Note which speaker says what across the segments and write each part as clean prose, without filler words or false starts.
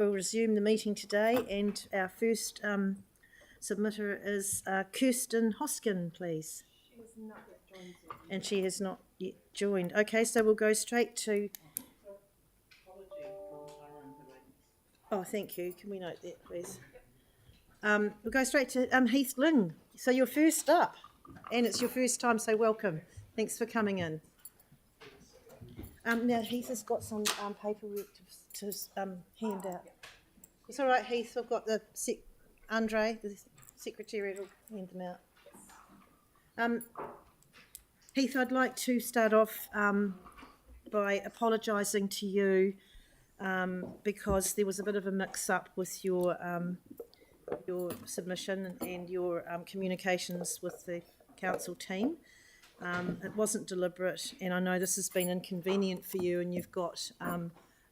Speaker 1: We'll resume the meeting today, and our first submitter is Kirsten Hoskin, please.
Speaker 2: She has not yet joined.
Speaker 1: And she has not yet joined. Okay, so we'll go straight to... Oh, thank you. Can we note that, please? We'll go straight to Heath Ling. So you're first up, and it's your first time, so welcome. Thanks for coming in. Now, Heath has got some paperwork to hand out. It's all right, Heath. I've got the Andre, the secretary, will hand them out. Heath, I'd like to start off by apologising to you because there was a bit of a mix-up with your submission and your communications with the council team. It wasn't deliberate, and I know this has been inconvenient for you, and you've got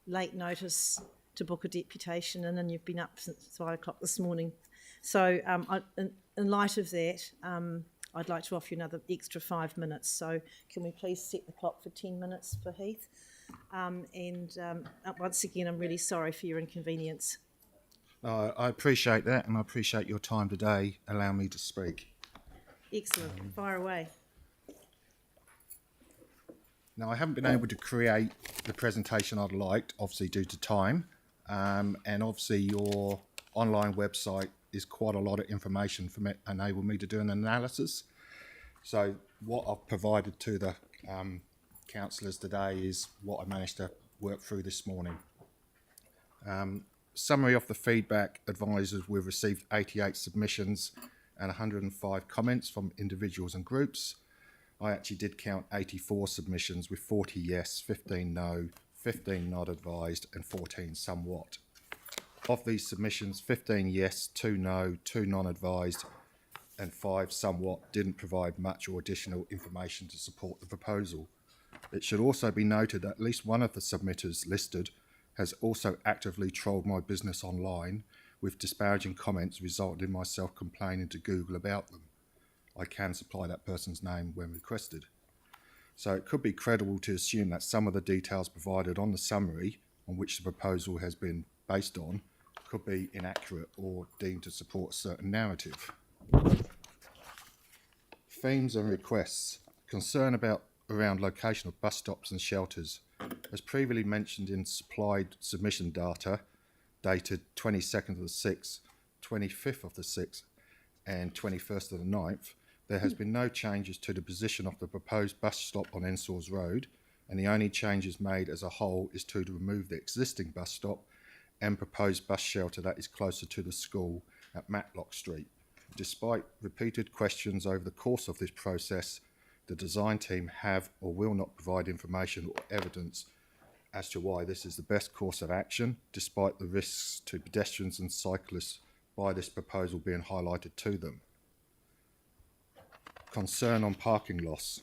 Speaker 1: late notice to book a deputation in, and you've been up since 5 o'clock this morning. So in light of that, I'd like to offer you another extra 5 minutes. So can we please set the clock for 10 minutes for Heath? Once again, I'm really sorry for your inconvenience.
Speaker 3: I appreciate that, and I appreciate your time today allowing me to speak.
Speaker 1: Excellent. Fire away.
Speaker 3: Now, I haven't been able to create the presentation I'd liked, obviously due to time, and obviously your online website is quite a lot of information for me, enable me to do an analysis. So what I've provided to the councillors today is what I managed to work through this morning. Summary of the feedback advisors: we've received 88 submissions and 105 comments from individuals and groups. I actually did count 84 submissions with 40 yes, 15 no, 15 not advised and 14 somewhat. Of these submissions, 15 yes, 2 no, 2 non-advised and 5 somewhat didn't provide much or additional information to support the proposal. It should also be noted that at least one of the submitters listed has also actively trolled my business online with disparaging comments, resulting in myself complaining to Google about them. I can supply that person's name when requested. So it could be credible to assume that some of the details provided on the summary on which the proposal has been based on could be inaccurate or deemed to support a certain narrative. Themes and requests. Concern around location of bus stops and shelters. As previously mentioned in supplied submission data dated 22nd of the 6th, 25th of the 6th and 21st of the 9th, there has been no changes to the position of the proposed bus stop on Ensours Road, and the only changes made as a whole is to remove the existing bus stop and proposed bus shelter that is closer to the school at Matlock Street. Despite repeated questions over the course of this process, the design team have or will not provide information or evidence as to why this is the best course of action, despite the risks to pedestrians and cyclists by this proposal being highlighted to them. Concern on parking loss.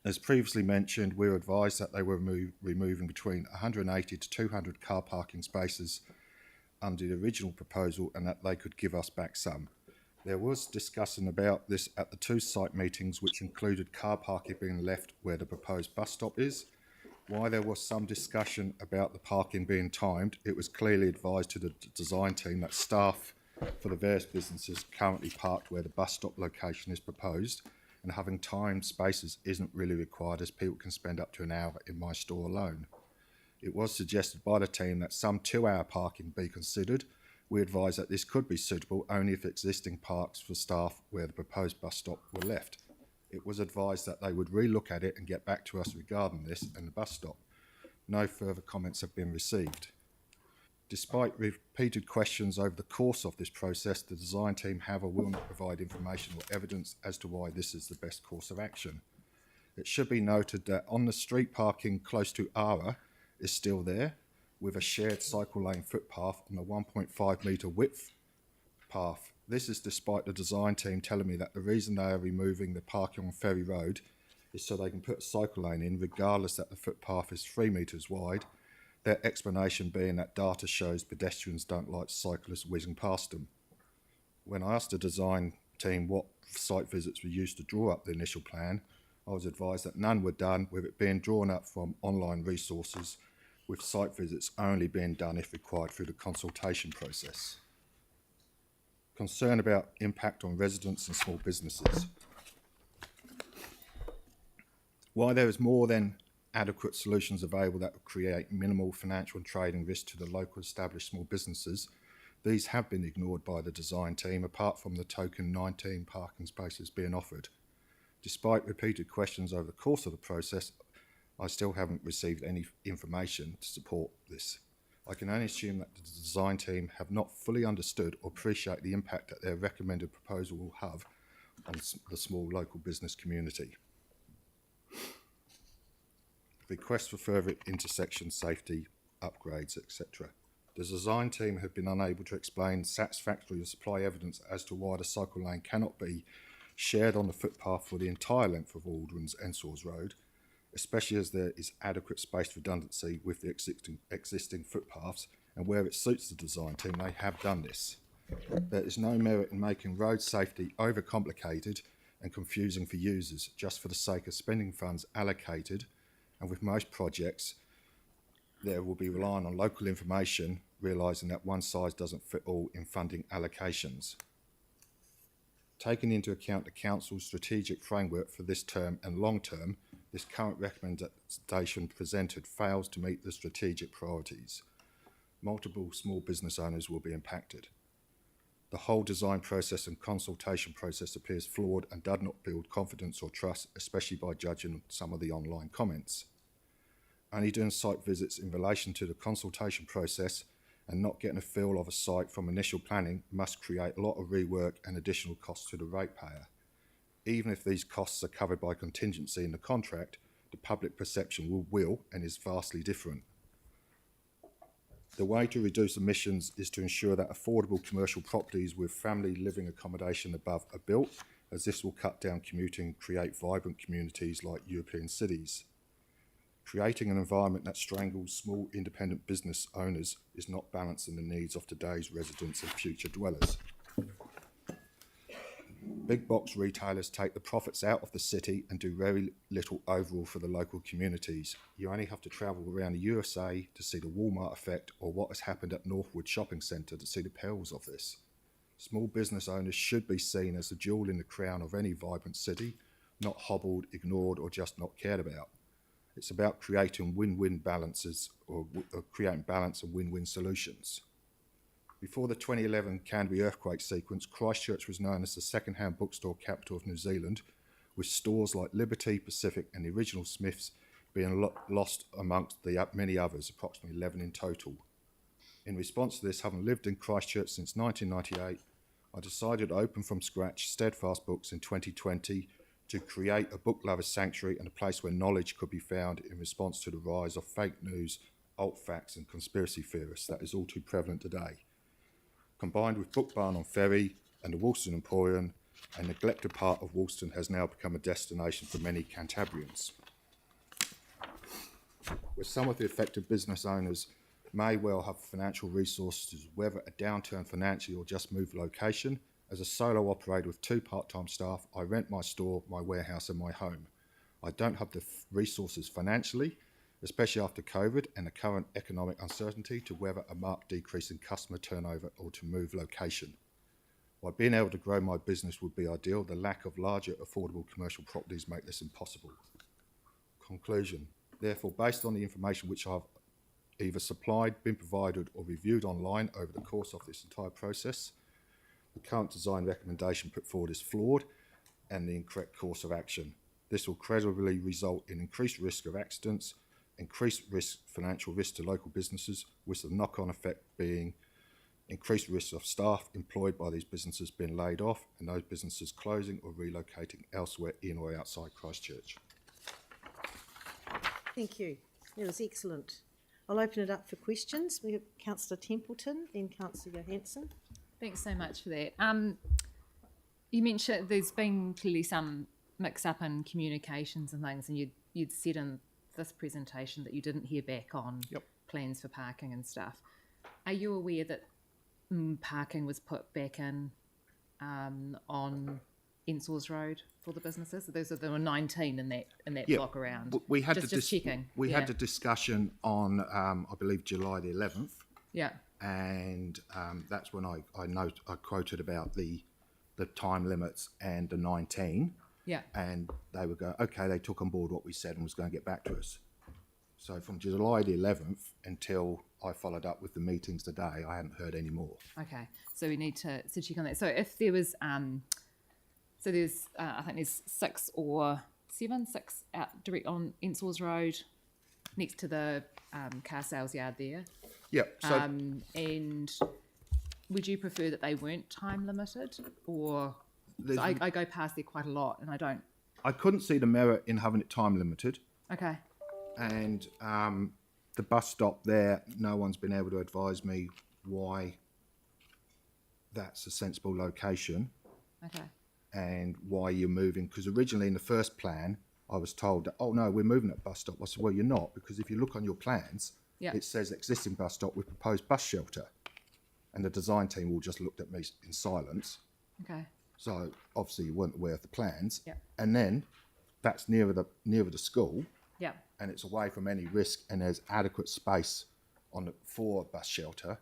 Speaker 3: As previously mentioned, we were advised that they were removing between 180 to 200 car parking spaces under the original proposal, and that they could give us back some. There was discussion about this at the 2 site meetings, which included car parking being left where the proposed bus stop is. While there was some discussion about the parking being timed, it was clearly advised to the design team that staff for the various businesses currently parked where the bus stop location is proposed, and having timed spaces isn't really required, as people can spend up to an hour in my store alone. It was suggested by the team that some 2-hour parking be considered. We advised that this could be suitable only if existing parks for staff where the proposed bus stop were left. It was advised that they would relook at it and get back to us regarding this and the bus stop. No further comments have been received. Despite repeated questions over the course of this process, the design team have or will not provide information or evidence as to why this is the best course of action. It should be noted that on the street parking close to Ara is still there, with a shared cycle lane footpath and a 1.5 metre width path. This is despite the design team telling me that the reason they are removing the parking on Ferry Road is so they can put a cycle lane in, regardless that the footpath is 3 metres wide. Their explanation being that data shows pedestrians don't like cyclists whizzing past them. When I asked the design team what site visits were used to draw up the initial plan, I was advised that none were done, with it being drawn up from online resources with site visits only being done if required through the consultation process. Concern about impact on residents and small businesses. While there is more than adequate solutions available that will create minimal financial and trading risk to the local established small businesses, these have been ignored by the design team, apart from the token 19 parking spaces being offered. Despite repeated questions over the course of the process, I still haven't received any information to support this. I can only assume that the design team have not fully understood or appreciate the impact that their recommended proposal will have on the small local business community. Requests for further intersection safety upgrades, etc. The design team have been unable to explain satisfactorily or supply evidence as to why the cycle lane cannot be shared on the footpath for the entire length of Aldrin's Ensours Road, especially as there is adequate space redundancy with the existing footpaths, and where it suits the design team, they have done this. There is no merit in making road safety overcomplicated and confusing for users just for the sake of spending funds allocated, and with most projects, there will be relying on local information, realising that one size doesn't fit all in funding allocations. Taking into account the Council's strategic framework for this term and long term, this current recommendation presented fails to meet the strategic priorities. Multiple small business owners will be impacted. The whole design process and consultation process appears flawed and does not build confidence or trust, especially by judging some of the online comments. Only doing site visits in relation to the consultation process and not getting a feel of a site from initial planning must create a lot of rework and additional costs to the ratepayer. Even if these costs are covered by contingency in the contract, the public perception will and is vastly different. The way to reduce emissions is to ensure that affordable commercial properties with family living accommodation above are built, as this will cut down commuting and create vibrant communities like European cities. Creating an environment that strangles small independent business owners is not balancing the needs of today's residents and future dwellers. Big box retailers take the profits out of the city and do very little overall for the local communities. You only have to travel around the USA to see the Walmart effect, or what has happened at Northwood Shopping Centre to see the perils of this. Small business owners should be seen as the jewel in the crown of any vibrant city, not hobbled, ignored, or just not cared about. It's about creating win-win balances, or creating balance and win-win solutions. Before the 2011 Canterbury earthquake sequence, Christchurch was known as the second-hand bookstore capital of New Zealand, with stores like Liberty, Pacific and the original Smiths being lost amongst the many others, approximately 11 in total. In response to this, having lived in Christchurch since 1998, I decided to open from scratch Steadfast Books in 2020 to create a book lover's sanctuary and a place where knowledge could be found in response to the rise of fake news, alt facts and conspiracy theorists that is all too prevalent today. Combined with Book Barn on Ferry and the Woolston Emporium, a neglected part of Woolston has now become a destination for many Cantabrians. Where some of the affected business owners may well have financial resources to weather a downturn financially or just move location, as a solo operator with 2 part-time staff, I rent my store, my warehouse and my home. I don't have the resources financially, especially after COVID and the current economic uncertainty, to weather a marked decrease in customer turnover or to move location. While being able to grow my business would be ideal, the lack of larger affordable commercial properties make this impossible. Conclusion. Therefore, based on the information which I've either supplied, been provided or reviewed online over the course of this entire process, the current design recommendation put forward is flawed and the incorrect course of action. This will credibly result in increased risk of accidents, increased financial risk to local businesses, with the knock-on effect being increased risk of staff employed by these businesses being laid off and those businesses closing or relocating elsewhere in or outside Christchurch.
Speaker 1: Thank you. That was excellent. I'll open it up for questions. We have Councillor Templeton, then Councillor Johansson.
Speaker 2: Thanks so much for that. You mentioned there's been clearly some mix-up in communications and things, and you'd said in this presentation that you didn't hear back on plans for parking and stuff. Are you aware that parking was put back in on Ensource Road for the businesses? So there were 19 in that
Speaker 3: Yeah,
Speaker 2: block around.
Speaker 3: We had
Speaker 2: just checking.
Speaker 3: We had the discussion on, I believe, July the 11th,
Speaker 2: Yeah.
Speaker 3: and that's when I quoted about the time limits and the 19.
Speaker 2: Yeah.
Speaker 3: And they would go, okay, they took on board what we said and was going to get back to us. So from July the 11th until I followed up with the meetings today, I hadn't heard any more.
Speaker 2: Okay. So we need to check on that. So if there was, so there's, I think there's 6 out direct on Ensource Road next to the car sales yard there.
Speaker 3: Yep. So
Speaker 2: And would you prefer that they weren't time limited, or so I go past there quite a lot and
Speaker 3: I couldn't see the merit in having it time limited.
Speaker 2: Okay.
Speaker 3: And the bus stop there, no one's been able to advise me why that's a sensible location
Speaker 2: Okay.
Speaker 3: and why you're moving. Because originally in the first plan, I was told that, oh no, we're moving that bus stop. I said, well, you're not, because if you look on your plans,
Speaker 2: Yeah.
Speaker 3: it says existing bus stop with proposed bus shelter. And the design team all just looked at me in silence.
Speaker 2: Okay.
Speaker 3: So obviously you weren't aware of the plans.
Speaker 2: Yeah.
Speaker 3: And then that's nearer the school.
Speaker 2: Yeah.
Speaker 3: And it's away from any risk, and there's adequate space for a bus shelter,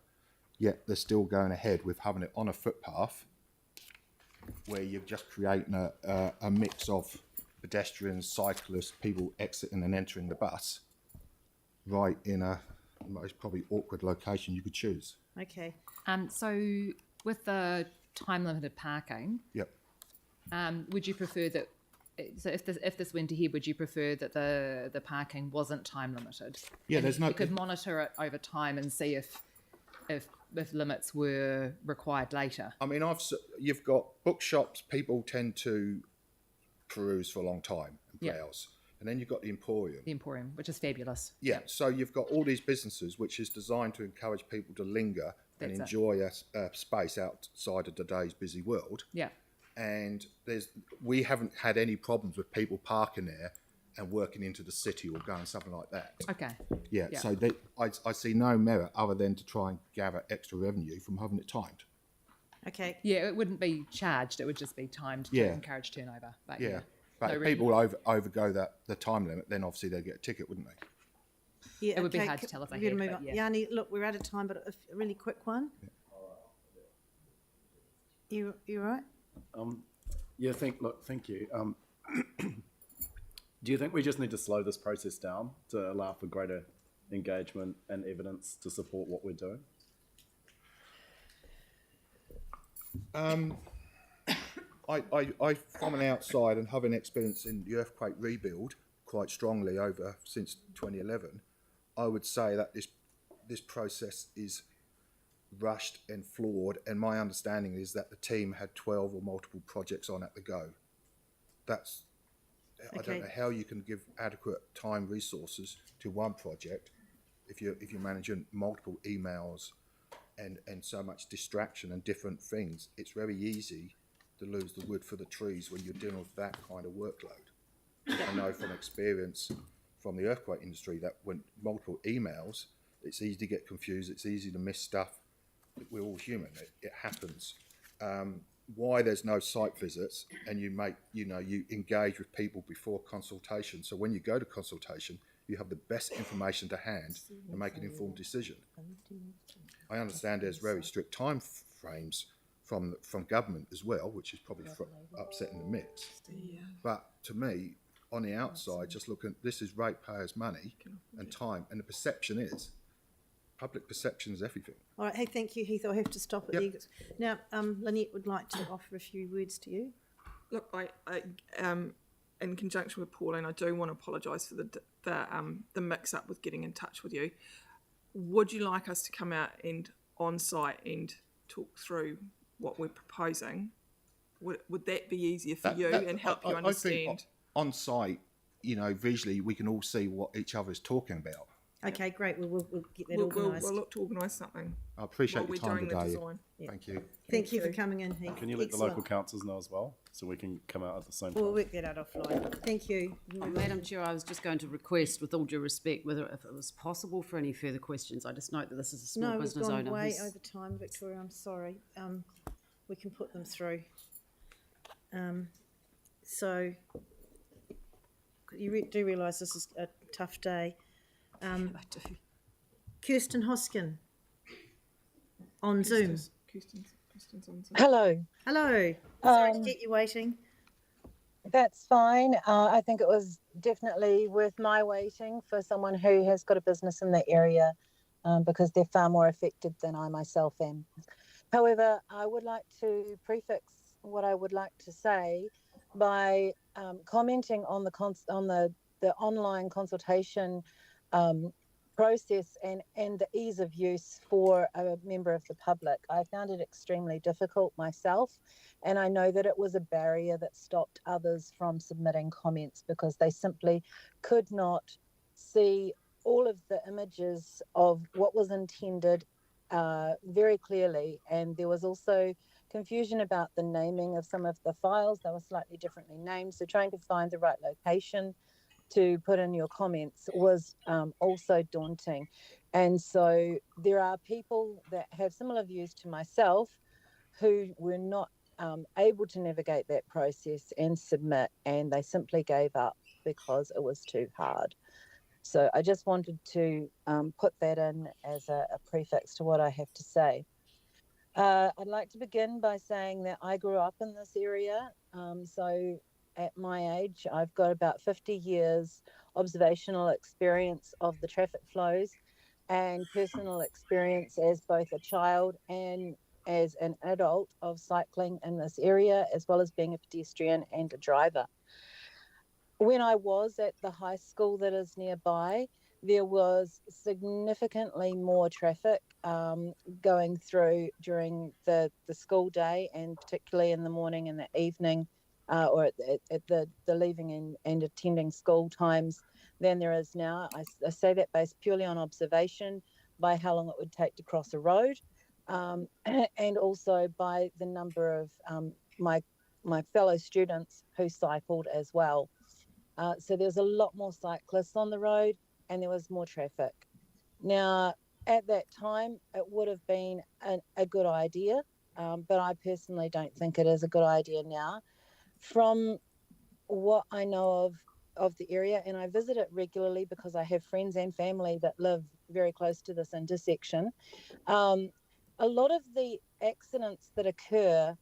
Speaker 3: yet they're still going ahead with having it on a footpath where you're just creating a mix of pedestrians, cyclists, people exiting and entering the bus right in a most probably awkward location you could choose.
Speaker 1: Okay.
Speaker 2: So with the time limited parking,
Speaker 3: Yep.
Speaker 2: would you prefer that? So if this went ahead, would you prefer that the parking wasn't time limited?
Speaker 3: Yeah,
Speaker 2: And
Speaker 3: there's no.
Speaker 2: you could monitor it over time and see if limits were required later.
Speaker 3: I mean, you've got bookshops. People tend to peruse for a long time and
Speaker 2: Yep.
Speaker 3: browse, and then you've got the Emporium.
Speaker 2: The Emporium, which is fabulous.
Speaker 3: Yeah, so you've got all these businesses which is designed to encourage people to linger and
Speaker 2: That's it.
Speaker 3: enjoy a space outside of today's busy world.
Speaker 2: Yeah.
Speaker 3: And we haven't had any problems with people parking there and working into the city or going something like that.
Speaker 2: Okay.
Speaker 3: Yeah,
Speaker 2: Yeah.
Speaker 3: so I see no merit other than to try and gather extra revenue from having it timed.
Speaker 1: Okay.
Speaker 2: Yeah, it wouldn't be charged. It would just be timed to
Speaker 3: Yeah.
Speaker 2: encourage turnover. But
Speaker 3: Yeah, but
Speaker 2: No,
Speaker 3: if
Speaker 2: really.
Speaker 3: people overgo the time limit, then obviously they'd get a ticket, wouldn't they?
Speaker 1: Yeah,
Speaker 2: It would be
Speaker 1: okay,
Speaker 2: hard to tell if they
Speaker 1: we're gonna
Speaker 2: had,
Speaker 1: move
Speaker 2: but
Speaker 1: on.
Speaker 2: yeah.
Speaker 1: Yanni, look, we're out of time, but a really quick one. You right?
Speaker 4: Yeah, thank you. Do you think we just need to slow this process down to allow for greater engagement and evidence to support what we're doing?
Speaker 3: I from an outside and having experience in the earthquake rebuild quite strongly over since 2011, I would say that this process is rushed and flawed, and my understanding is that the team had 12 or multiple projects on at the go. I
Speaker 1: Okay.
Speaker 3: don't know how you can give adequate time resources to one project if you're managing multiple emails and so much distraction and different things. It's very easy to lose the wood for the trees when you're dealing with that kind of workload. I know from experience from the earthquake industry that when multiple emails, it's easy to get confused, it's easy to miss stuff. We're all human, it happens. Why there's no site visits and you engage with people before consultation, so when you go to consultation you have the best information to hand and make an informed decision. I understand there's very strict time frames from government as well, which is probably upsetting the mix. But to me, on the outside, just looking, this is ratepayers' money and time, and the perception is, public perception is everything.
Speaker 1: All right. Hey, thank you, Heath. I have to stop it
Speaker 3: Yep.
Speaker 1: there. Now, Lynette would like to offer a few words to you.
Speaker 5: Look, I in conjunction with Pauline, I do want to apologise for the mix-up with getting in touch with you. Would you like us to come out and on site and talk through what we're proposing? Would that be easier for you and help you
Speaker 3: I
Speaker 5: understand?
Speaker 3: think on site, visually we can all see what each other is talking about.
Speaker 1: Okay, great. We'll get that
Speaker 5: We'll
Speaker 1: organised.
Speaker 5: look to organise something
Speaker 3: I appreciate
Speaker 5: while
Speaker 3: your
Speaker 5: we're
Speaker 3: time
Speaker 5: doing the
Speaker 3: today.
Speaker 5: design.
Speaker 3: Thank you.
Speaker 1: Thank you for
Speaker 5: you.
Speaker 1: coming in, Heath.
Speaker 4: Can you let the
Speaker 1: Excellent.
Speaker 4: local councils know as well, so we can come out at the same
Speaker 1: We'll
Speaker 4: time?
Speaker 1: work that out offline. Thank you.
Speaker 6: Madam Chair, I was just going to request, with all due respect, whether if it was possible for any further questions. I just note that this is a small
Speaker 1: No, we've
Speaker 6: business
Speaker 1: gone
Speaker 6: owner.
Speaker 1: way
Speaker 6: who's-
Speaker 1: over time, Victoria. I'm sorry. We can put them through. So you do realise this is a tough day.
Speaker 6: I do.
Speaker 1: Kirsten Hoskin on Zoom.
Speaker 5: Kirsten's on Zoom.
Speaker 7: Hello.
Speaker 1: Hello. Sorry to keep you waiting.
Speaker 7: That's fine. I think it was definitely worth my waiting for someone who has got a business in the area, because they're far more affected than I myself am. However, I would like to prefix what I would like to say by commenting on the online consultation process and the ease of use for a member of the public. I found it extremely difficult myself, and I know that it was a barrier that stopped others from submitting comments because they simply could not see all of the images of what was intended very clearly. And there was also confusion about the naming of some of the files. They were slightly differently named, so trying to find the right location to put in your comments was also daunting. And so there are people that have similar views to myself who were not able to navigate that process and submit, and they simply gave up because it was too hard. So I just wanted to put that in as a prefix to what I have to say. I'd like to begin by saying that I grew up in this area. So at my age, I've got about 50 years observational experience of the traffic flows and personal experience as both a child and as an adult of cycling in this area, as well as being a pedestrian and a driver. When I was at the high school that is nearby, there was significantly more traffic going through during the school day, and particularly in the morning and the evening, or at the leaving and attending school times, than there is now. I say that based purely on observation, by how long it would take to cross a road, and also by the number of my fellow students who cycled as well. So there was a lot more cyclists on the road, and there was more traffic. Now, at that time, it would have been a good idea, but I personally don't think it is a good idea now. From what I know of the area, and I visit it regularly because I have friends and family that live very close to this intersection, a lot of the accidents that occur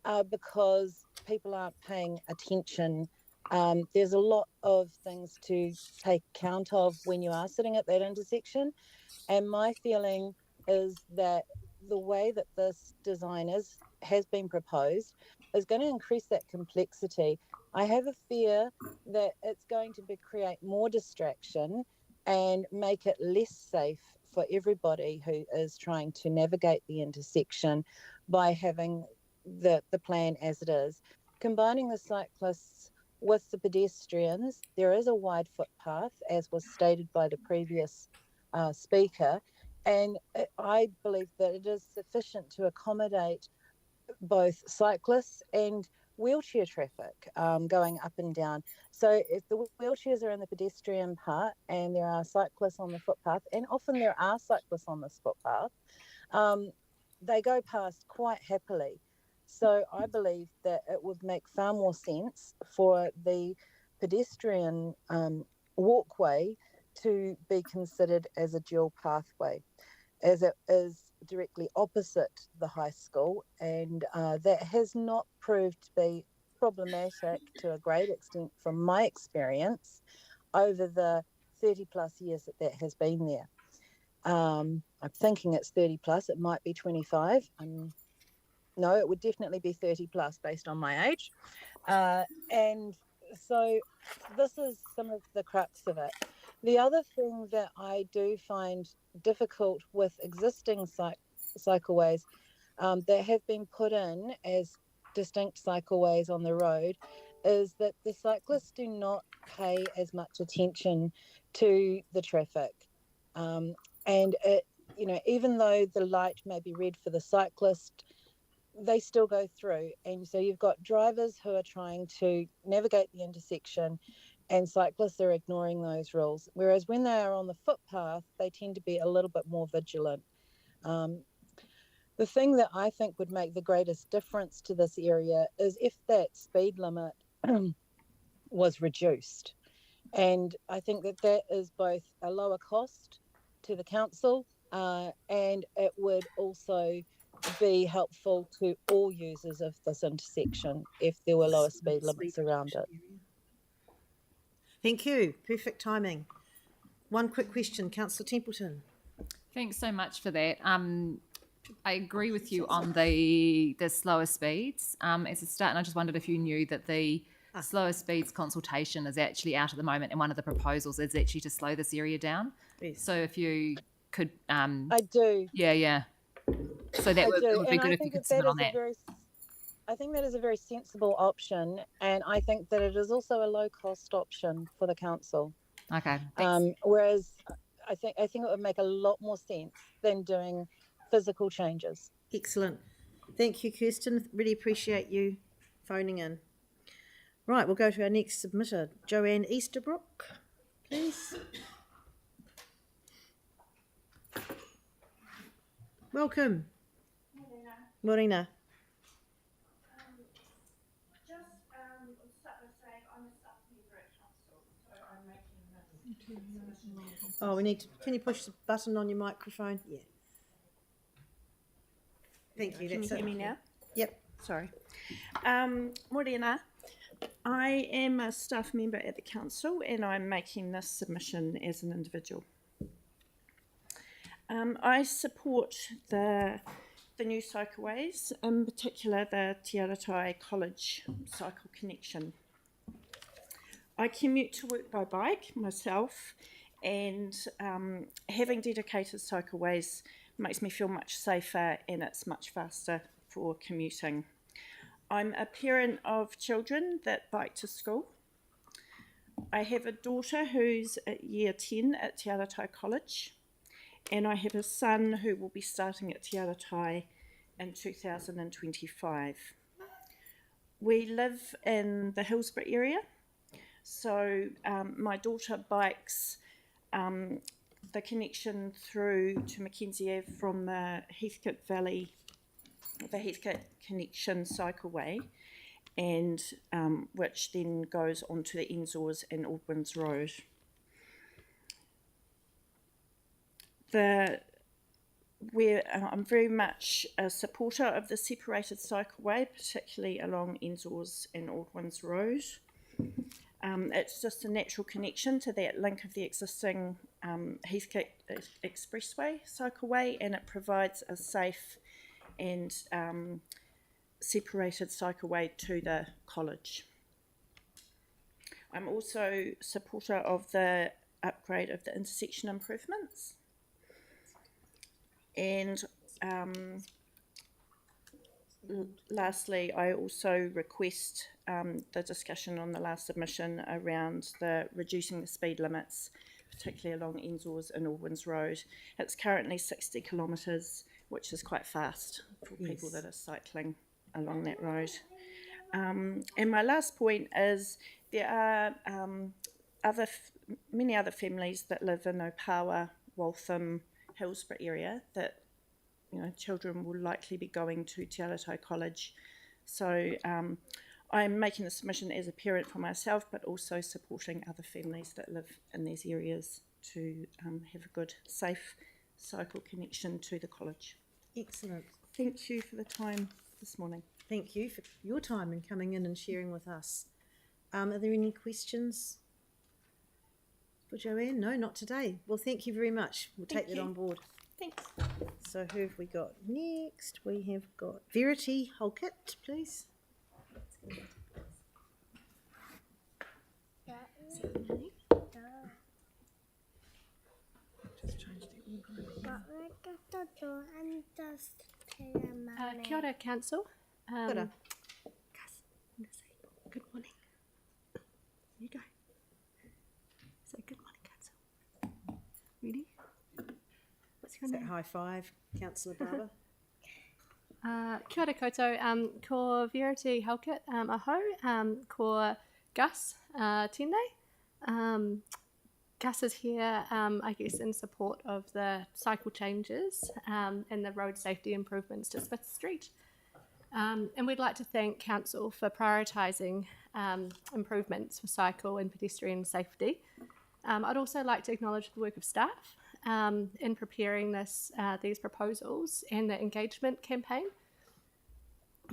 Speaker 7: are because people aren't paying attention. There's a lot of things to take account of when you are sitting at that intersection. And my feeling is that the way that this design has been proposed is going to increase that complexity. I have a fear that it's going to create more distraction and make it less safe for everybody who is trying to navigate the intersection by having the plan as it is. Combining the cyclists with the pedestrians, there is a wide footpath, as was stated by the previous speaker, and I believe that it is sufficient to accommodate both cyclists and wheelchair traffic going up and down. So if the wheelchairs are in the pedestrian part and there are cyclists on the footpath, and often there are cyclists on this footpath, they go past quite happily. So I believe that it would make far more sense for the pedestrian walkway to be considered as a dual pathway, as it is directly opposite the high school, and that has not proved to be problematic to a great extent from my experience over the 30 plus years that has been there. I'm thinking it's 30 plus, it might be 25. No, it would definitely be 30 plus based on my age. And so this is some of the crux of it. The other thing that I do find difficult with existing cycleways that have been put in as distinct cycleways on the road is that the cyclists do not pay as much attention to the traffic. And it, even though the light may be red for the cyclist, they still go through. And so you've got drivers who are trying to navigate the intersection, and cyclists are ignoring those rules. Whereas when they are on the footpath, they tend to be a little bit more vigilant. The The thing that I think would make the greatest difference to this area is if that speed limit was reduced. And I think that that is both a lower cost to the council and it would also be helpful to all users of this intersection if there were lower speed limits around it.
Speaker 1: Thank you. Perfect timing. One quick question, Councillor Templeton.
Speaker 2: Thanks so much for that. I agree with you on the slower speeds as a start, and I just wondered if you knew that the slower speeds consultation is actually out at the moment, and one of the proposals is actually to slow this area down.
Speaker 1: Yes.
Speaker 2: So if you could,
Speaker 7: I do.
Speaker 2: Yeah. So that would, it would be good if you could submit on that.
Speaker 7: I think that is a very sensible option, and I think that it is also a low-cost option for the council.
Speaker 2: Okay. Thanks.
Speaker 7: Whereas I think it would make a lot more sense than doing physical changes.
Speaker 1: Excellent. Thank you, Kirsten. Really appreciate you phoning in. Right, we'll go to our next submitter, Joanne Easterbrook, please. Welcome. Morena. Oh, we need to, can you push the button on your microphone? Yeah. Thank you.
Speaker 8: Can you hear me now?
Speaker 1: Yep.
Speaker 8: Sorry. Morena, I am a staff member at the council and I'm making this submission as an individual. I support the new cycleways, in particular the Te Aratai College cycle connection. I commute to work by bike myself, and having dedicated cycleways makes me feel much safer and it's much faster for commuting. I'm a parent of children that bike to school. I have a daughter who's at year 10 at Te Aratai College, and I have a son who will be starting at Te Aratai in 2025. We live in the Hillsborough area, so my daughter bikes the connection through to Mackenzie Ave from the Heathcote Valley, the Heathcote Connection cycleway, and which then goes onto the Enzors and Aldwins Road. I'm very much a supporter of the separated cycleway, particularly along Enzors and Aldwins Road. It's just a natural connection to that link of the existing Heathcote Expressway cycleway, and it provides a safe and separated cycleway to the college. I'm also a supporter of the upgrade of the intersection improvements. And lastly, I also request the discussion on the last submission around the reducing the speed limits, particularly along Enzors and Aldwins Road. It's currently 60 kilometres, which is quite fast for people that are cycling along that road. And my last point is there are many other families that live in Opawa, Waltham, Hillsborough area that children will likely be going to Te Aratai College. So I'm making the submission as a parent for myself, but also supporting other families that live in these areas to have a good, safe cycle connection to the college.
Speaker 1: Excellent.
Speaker 8: Thank you for the time this morning.
Speaker 1: Thank you for your time and coming in and sharing with us. Are there any questions for Joanne? No, not today. Well, thank you very much. We'll take that on board.
Speaker 8: Thanks.
Speaker 1: So who have we got next? We have got Verity Halkett, please. Just change the order.
Speaker 9: Kia ora, Council.
Speaker 1: Kia ora.
Speaker 9: Good morning. You go. Say good morning, Council. Ready? What's your
Speaker 1: Is that
Speaker 9: name?
Speaker 1: high five, Councillor Barber?
Speaker 9: Kia ora koutou. Ko Verity Halkett aho. Ko Gus tēnei. Gus is here, I guess, in support of the cycle changes and the road safety improvements to Smith Street. And we'd like to thank Council for prioritising improvements for cycle and pedestrian safety. I'd also like to acknowledge the work of staff in preparing these proposals and the engagement campaign.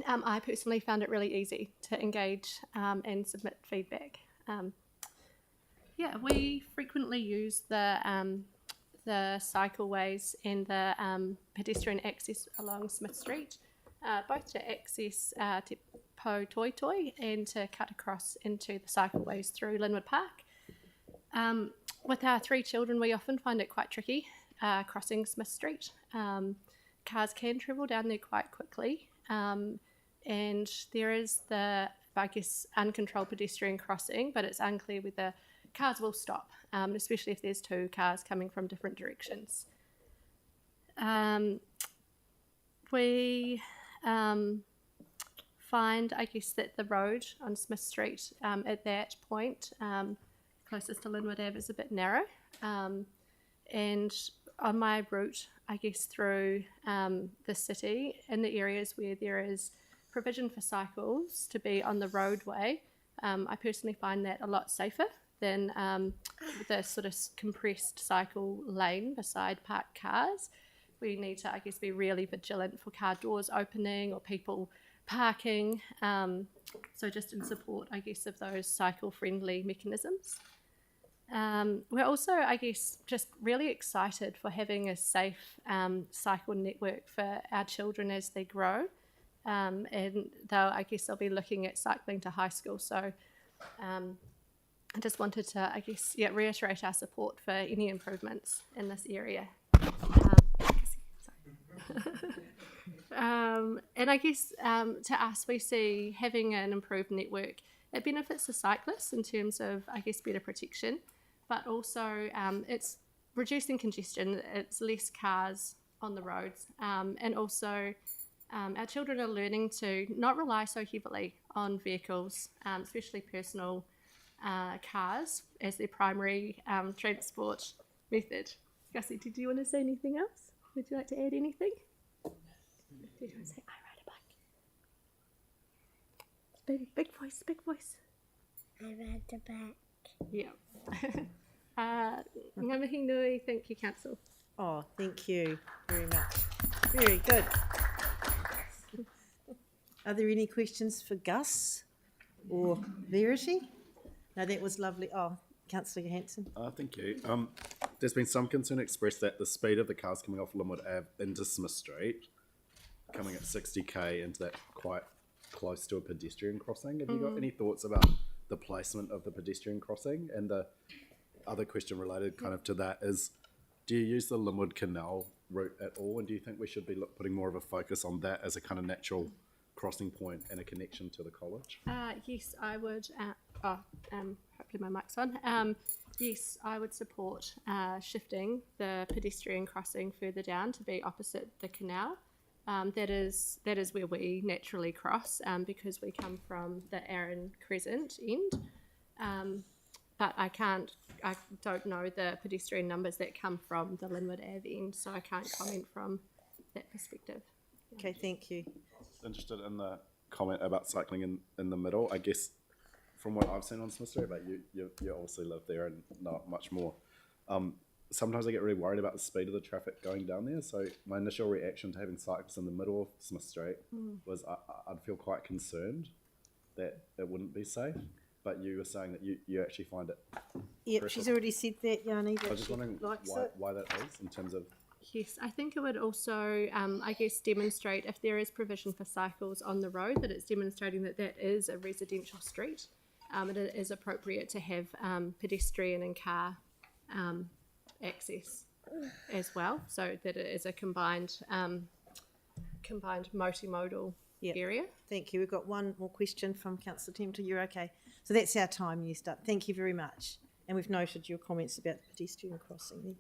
Speaker 9: I personally found it really easy to engage and submit feedback. We frequently use the cycleways and the pedestrian access along Smith Street, both to access Te Po Toi Toi and to cut across into the cycleways through Linwood Park. With our 3 children, we often find it quite tricky crossing Smith Street. Cars can travel down there quite quickly, and there is the, I guess, uncontrolled pedestrian crossing, but it's unclear whether cars will stop, especially if there's 2 cars coming from different directions. We find, I guess, that the road on Smith Street at that point, closest to Linwood Ave, is a bit narrow. And on my route, I guess, through the city, in the areas where there is provision for cycles to be on the roadway, I personally find that a lot safer than the sort of compressed cycle lane beside parked cars. We need to, I guess, be really vigilant for car doors opening or people parking. So just in support, I guess, of those cycle-friendly mechanisms. We're also, I guess, just really excited for having a safe cycle network for our children as they grow. And I guess they'll be looking at cycling to high school. So I just wanted to, I guess, reiterate our support for any improvements in this area. And I guess to us, we see having an improved network, it benefits the cyclists in terms of, I guess, better protection, but also it's reducing congestion, it's less cars on the roads, and also our children are learning to not rely so heavily on vehicles, especially personal cars, as their primary transport method. Gussie, did you want to say anything else? Would you like to add anything? Did you want to say, I ride a bike? Big voice, big voice.
Speaker 10: I ride the bike.
Speaker 9: Yeah. Ngā mihi nui, thank you, Council.
Speaker 1: Oh, thank you very much. Very good. Are there any questions for Gus or Verity? No, that was lovely. Oh, Councillor Hanson.
Speaker 4: Thank you. There's been some concern expressed that the speed of the cars coming off Linwood Ave into Smith Street, coming at 60k into that quite close to a pedestrian crossing. Have you got any thoughts about the placement of the pedestrian crossing? And the other question related kind of to that is, do you use the Linwood Canal route at all? And do you think we should be putting more of a focus on that as a kind of natural crossing point and a connection to the college?
Speaker 9: Yes, I would. Hopefully my mic's on. Yes, I would support shifting the pedestrian crossing further down to be opposite the canal. That is where we naturally cross because we come from the Aaron Crescent end. But I don't know the pedestrian numbers that come from the Linwood Ave end, so I can't comment from that perspective.
Speaker 1: Okay, thank you.
Speaker 4: Interested in the comment about cycling in the middle. I guess from what I've seen on Smith Street, but you obviously live there and not much more. Sometimes I get really worried about the speed of the traffic going down there. So my initial reaction to having cyclists in the middle of Smith Street was I'd feel quite concerned that it wouldn't be safe. But you were saying that you actually find it.
Speaker 1: Yep, she's already said that, Yanni.
Speaker 4: I was just wondering why that is in terms of.
Speaker 9: Yes, I think it would also, I guess, demonstrate if there is provision for cycles on the road, that it's demonstrating that that is a residential street. It is appropriate to have pedestrian and car access as well, so that it is a combined multimodal area.
Speaker 1: Thank you. We've got one more question from Councillor Tempter. You're okay. So that's our time used up. Thank you very much. And we've noted your comments about the pedestrian crossing there.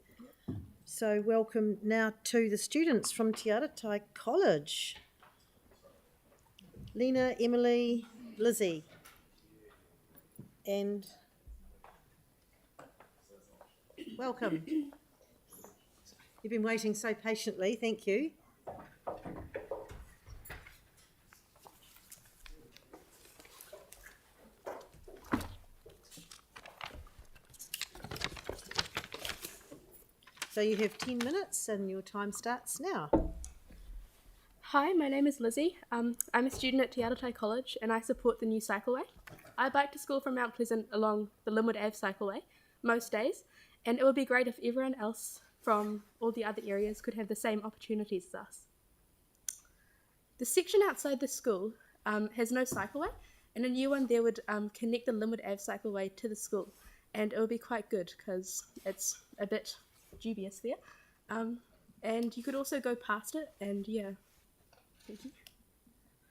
Speaker 1: So welcome now to the students from Te Aratai College. Lena, Emily, Lizzie. And welcome. You've been waiting so patiently, thank you. So you have 10 minutes and your time starts now.
Speaker 11: Hi, my name is Lizzie. I'm a student at Te Aratai College and I support the new cycleway. I bike to school from Mount Pleasant along the Linwood Ave cycleway most days, and it would be great if everyone else from all the other areas could have the same opportunities as us. The section outside the school has no cycleway, and a new one there would connect the Linwood Ave cycleway to the school, and it would be quite good because it's a bit dubious there. And you could also go past it, and yeah. Thank you.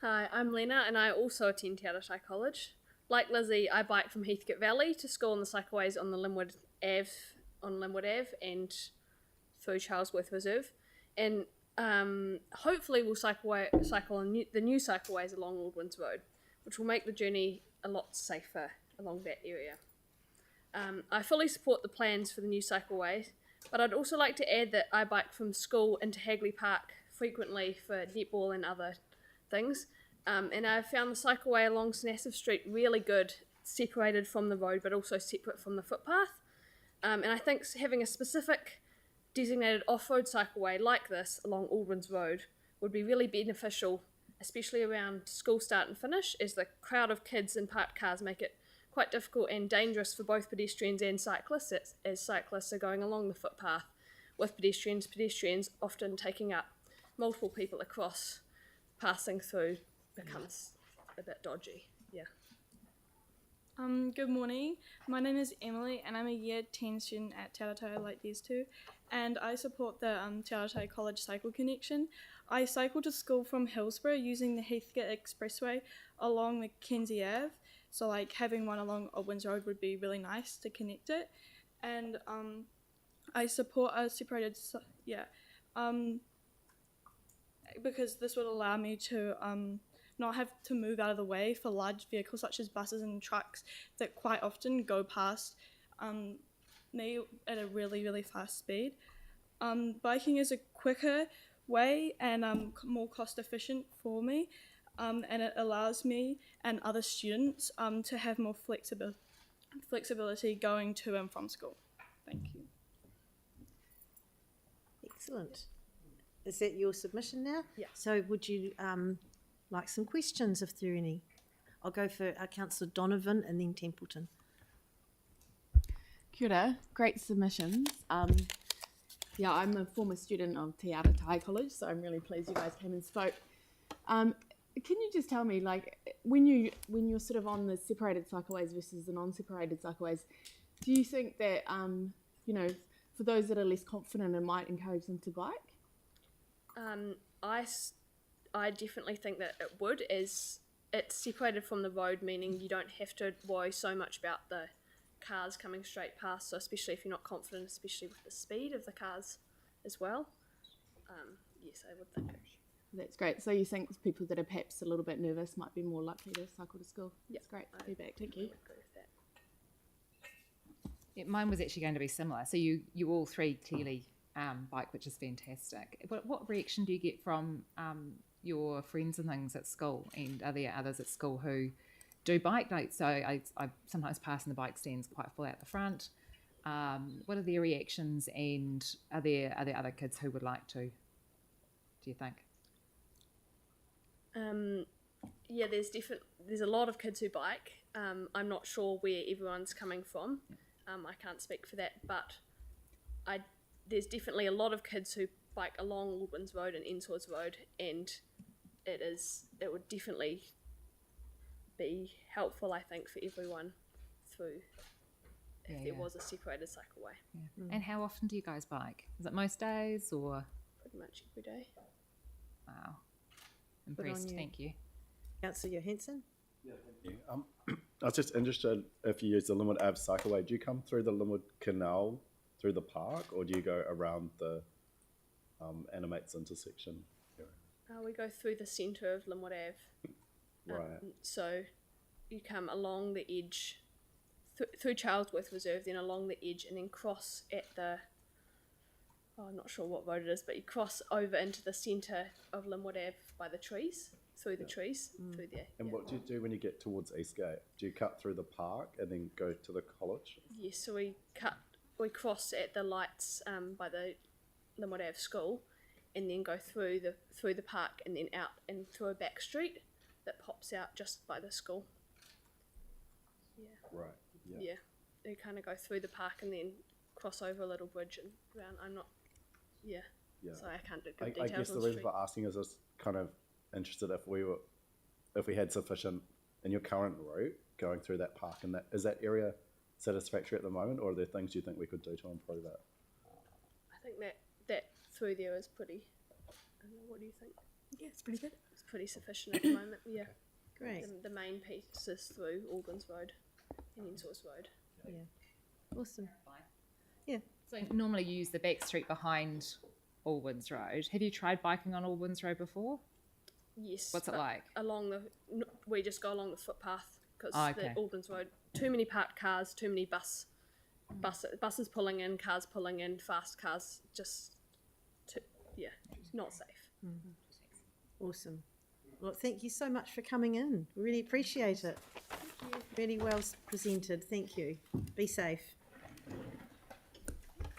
Speaker 12: Hi, I'm Lena and I also attend Te Aratai College. Like Lizzie, I bike from Heathcote Valley to school on the cycleways on the Linwood Ave and through Charlesworth Reserve. And hopefully we'll cycle on the new cycleways along Aldwins Road, which will make the journey a lot safer along that area. I fully support the plans for the new cycleways, but I'd also like to add that I bike from school into Hagley Park frequently for netball and other things. And I've found the cycleway along St Asaph Street really good, separated from the road but also separate from the footpath. And I think having a specific designated off-road cycleway like this along Aldwins Road would be really beneficial, especially around school start and finish, as the crowd of kids and parked cars make it quite difficult and dangerous for both pedestrians and cyclists, as cyclists are going along the footpath with pedestrians often taking up multiple people across. Passing through becomes a bit dodgy. Yeah.
Speaker 11: Good morning. My name is Emily and I'm a year 10 student at Te Aratai like these two, and I support the Te Aratai College Cycle Connection. I cycle to school from Hillsborough using the Heathcote Expressway along the Kenzie Ave, so like having one along Aldwins Road would be really nice to connect it. And I support a separated, because this would allow me to not have to move out of the way for large vehicles such as buses and trucks that quite often go past me at a really, really fast speed. Biking is a quicker way and more cost efficient for me, and it allows me and other students to have more flexibility going to and from school. Thank you.
Speaker 1: Excellent. Is that your submission now?
Speaker 11: Yeah.
Speaker 1: So would you like some questions if there are any? I'll go for Councillor Donovan and then Templeton.
Speaker 13: Kia ora, great submissions. Yeah, I'm a former student of Te Aratai College, so I'm really pleased you guys came and spoke. Can you just tell me, like, when you're sort of on the separated cycleways versus the non-separated cycleways, do you think that for those that are less confident, it might encourage them to bike?
Speaker 12: I definitely think that it would, as it's separated from the road, meaning you don't have to worry so much about the cars coming straight past, so especially if you're not confident, especially with the speed of the cars as well. Yes, I would think.
Speaker 13: That's great. So you think people that are perhaps a little bit nervous might be more likely to cycle to school?
Speaker 12: Yeah,
Speaker 13: that's great feedback. Thank you.
Speaker 12: I would agree with that.
Speaker 2: Yeah, mine was actually going to be similar. So you all three clearly bike, which is fantastic. What reaction do you get from your friends and things at school? And are there others at school who do bike? Like, so I sometimes pass in the bike stands quite full out the front. What are their reactions, and are there other kids who would like to, do you think?
Speaker 12: Yeah, there's a lot of kids who bike. I'm not sure where everyone's coming from. I can't speak for that, but there's definitely a lot of kids who bike along Aldwins Road and Enswords Road, and it would definitely be helpful, I think, for everyone through if there was a separated cycleway.
Speaker 2: Yeah. And how often do you guys bike? Is it most days or?
Speaker 12: Pretty much every day.
Speaker 2: Wow. Impressed, thank you.
Speaker 1: Councillor Johansson?
Speaker 4: Yeah, thank you. I was just interested, if you use the Linwood Ave cycleway, do you come through the Linwood Canal through the park, or do you go around the Animates intersection?
Speaker 12: We go through the centre of Linwood Ave.
Speaker 4: Right.
Speaker 12: So you come along the edge through Charlesworth Reserve, then along the edge, and then cross at the, I'm not sure what road it is, but you cross over into the centre of Linwood Ave by the trees, through the trees, through there.
Speaker 4: And what do you do when you get towards Eastgate? Do you cut through the park and then go to the college?
Speaker 12: Yes, so we cross at the lights by the Linwood Ave school, and then go through the park and then out and through a back street that pops out just by the school. Yeah.
Speaker 4: Right.
Speaker 12: Yeah. They kind of go through the park and then cross over a little bridge and around. I'm not. Yeah.
Speaker 4: Yeah.
Speaker 12: So I can't give
Speaker 4: I
Speaker 12: details
Speaker 4: guess
Speaker 12: on
Speaker 4: the
Speaker 12: the
Speaker 4: reason
Speaker 12: street.
Speaker 4: for asking is just kind of interested if we had sufficient in your current route going through that park, and is that area satisfactory at the moment, or are there things you think we could do to improve it?
Speaker 12: I think that through there is pretty. I don't know, what do you think?
Speaker 5: Yeah, it's pretty good.
Speaker 12: It's pretty sufficient at the moment. Yeah.
Speaker 1: Great.
Speaker 12: The main piece is through Albans Road and then Source Road.
Speaker 1: Yeah. Awesome.
Speaker 2: So normally you use the back street behind Albans Road. Have you tried biking on Albans Road before?
Speaker 12: Yes.
Speaker 2: What's it
Speaker 12: but
Speaker 2: like?
Speaker 12: We just go along the footpath because
Speaker 2: okay.
Speaker 12: the Albans Road, too many parked cars, too many buses pulling in, cars pulling in, fast cars, just not safe.
Speaker 1: Awesome. Well, thank you so much for coming in. We really appreciate it. Really well presented. Thank you. Be safe.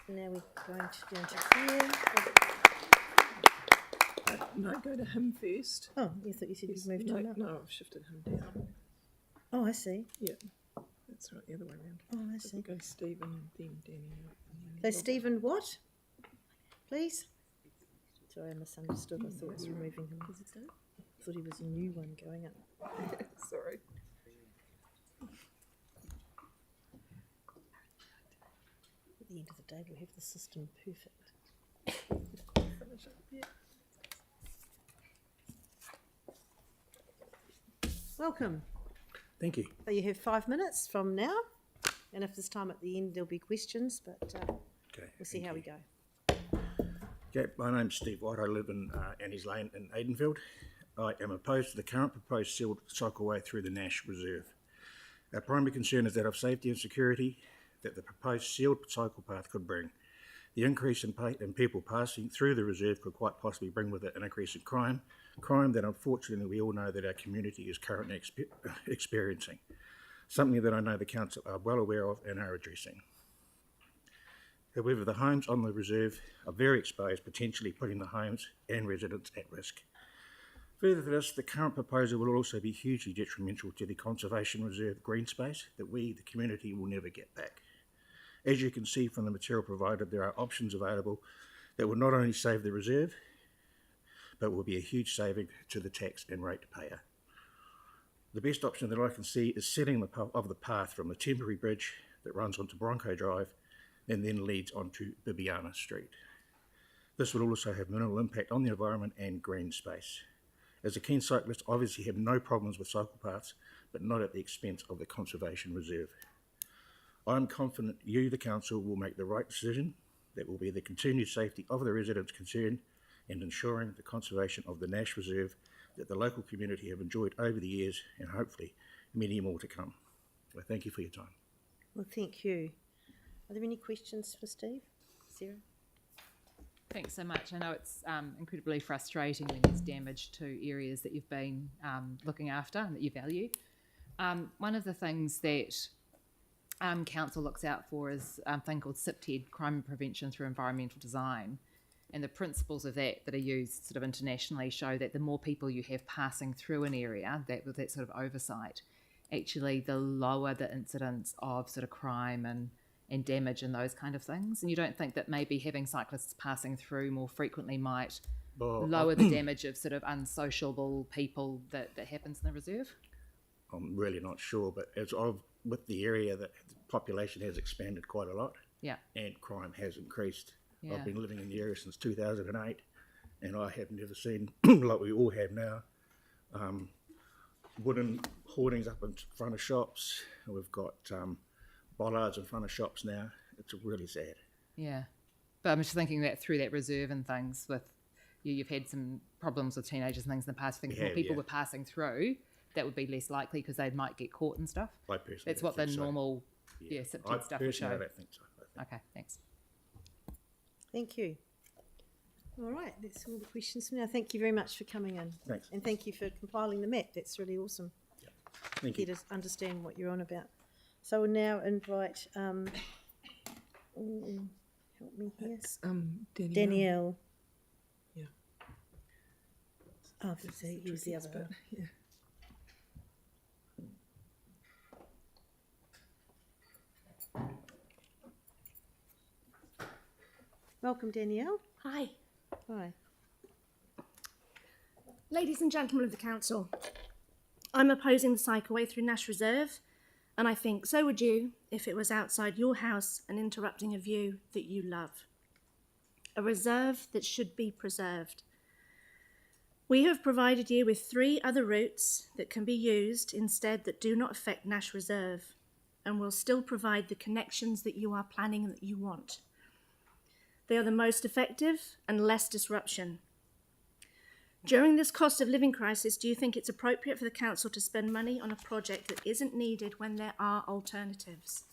Speaker 1: Now we're going to go into Claire.
Speaker 5: No, go to him first.
Speaker 1: Oh, you thought you said you'd moved him up.
Speaker 5: No, I've shifted him down.
Speaker 1: Oh, I see.
Speaker 5: Yeah, that's right, the other way around.
Speaker 1: Oh, I see.
Speaker 5: Go Stephen, then Danny.
Speaker 1: So Stephen, what? Please. Sorry, I misunderstood. I thought you were removing him. I thought he was a new one going up.
Speaker 5: Sorry.
Speaker 1: At the end of the day, we'll have the system perfect.
Speaker 5: Finish up, yeah.
Speaker 1: Welcome.
Speaker 14: Thank you.
Speaker 1: So you have 5 minutes from now, and if there's time at the end, there'll be questions, but
Speaker 14: Okay.
Speaker 1: we'll see how we go.
Speaker 14: Okay, my name's Steve White. I live in Annie's Lane in Aidenfield. I am opposed to the current proposed sealed cycleway through the Nash Reserve. Our primary concern is that of safety and security that the proposed sealed cycle path could bring. The increase in people passing through the reserve could quite possibly bring with it an increase in crime that unfortunately we all know that our community is currently experiencing, something that I know the council are well aware of and are addressing. However, the homes on the reserve are very exposed, potentially putting the homes and residents at risk. Further to this, the current proposal will also be hugely detrimental to the Conservation Reserve green space that we, the community, will never get back. As you can see from the material provided, there are options available that will not only save the reserve, but will be a huge saving to the tax and ratepayer. The best option that I can see is setting of the path from the temporary bridge that runs onto Bronco Drive and then leads onto Bibiana Street. This will also have minimal impact on the environment and green space. As a keen cyclist, I obviously have no problems with cycle paths, but not at the expense of the Conservation Reserve. I am confident you, the council, will make the right decision that will be the continued safety of the residents concerned and ensuring the conservation of the Nash Reserve that the local community have enjoyed over the years and hopefully many more to come. Well, thank you for your time.
Speaker 1: Well, thank you. Are there any questions for Steve? Sarah?
Speaker 2: Thanks so much. I know it's incredibly frustrating when there's damage to areas that you've been looking after and that you value. One of the things that council looks out for is a thing called CPTED, Crime Prevention Through Environmental Design. And the principles of that are used sort of internationally show that the more people you have passing through an area, that with that sort of oversight, actually the lower the incidence of sort of crime and damage and those kind of things. And you don't think that maybe having cyclists passing through more frequently might lower the damage of sort of unsociable people that happens in the reserve?
Speaker 14: I'm really not sure, but with the area, that the population has expanded quite a lot,
Speaker 2: yeah,
Speaker 14: and crime has increased.
Speaker 2: Yeah.
Speaker 14: I've been living in the area since 2008, and I have never seen, like we all have now, wooden hoardings up in front of shops. We've got bollards in front of shops now. It's really sad.
Speaker 2: Yeah. But I'm just thinking that through that reserve and things with you've had some problems with teenagers and things in the past. I think if more people were passing through, that would be less likely because they might get caught and stuff.
Speaker 14: I personally
Speaker 2: That's what the
Speaker 14: think so.
Speaker 2: normal Yeah,
Speaker 14: I
Speaker 2: September stuff will
Speaker 14: personally, I
Speaker 2: show.
Speaker 14: don't think so. I think
Speaker 2: Okay, thanks.
Speaker 1: Thank you. All right, that's all the questions for now. Thank you very much for coming in.
Speaker 14: Thanks.
Speaker 1: And thank you for compiling the map. That's really awesome.
Speaker 14: Thank you.
Speaker 1: To understand what you're on about. So we'll now invite, help me here. Danielle.
Speaker 5: Yeah.
Speaker 1: Oh, he was the other one.
Speaker 5: Yeah.
Speaker 1: Welcome, Danielle.
Speaker 15: Hi.
Speaker 1: Hi.
Speaker 15: Ladies and gentlemen of the council, I'm opposing the cycleway through Nash Reserve, and I think so would you if it was outside your house and interrupting a view that you love. A reserve that should be preserved. We have provided you with 3 other routes that can be used instead that do not affect Nash Reserve, and will still provide the connections that you are planning and that you want. They are the most effective and less disruption. During this cost of living crisis, do you think it's appropriate for the council to spend money on a project that isn't needed when there are alternatives?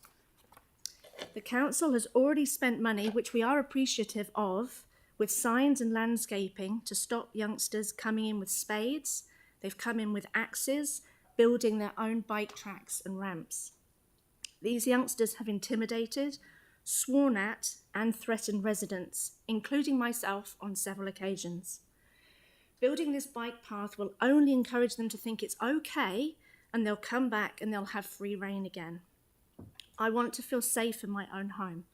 Speaker 15: The council has already spent money, which we are appreciative of, with signs and landscaping to stop youngsters coming in with spades. They've come in with axes, building their own bike tracks and ramps. These youngsters have intimidated, sworn at, and threatened residents, including myself, on several occasions. Building this bike path will only encourage them to think it's okay, and they'll come back and they'll have free rein again. I want to feel safe in my own home.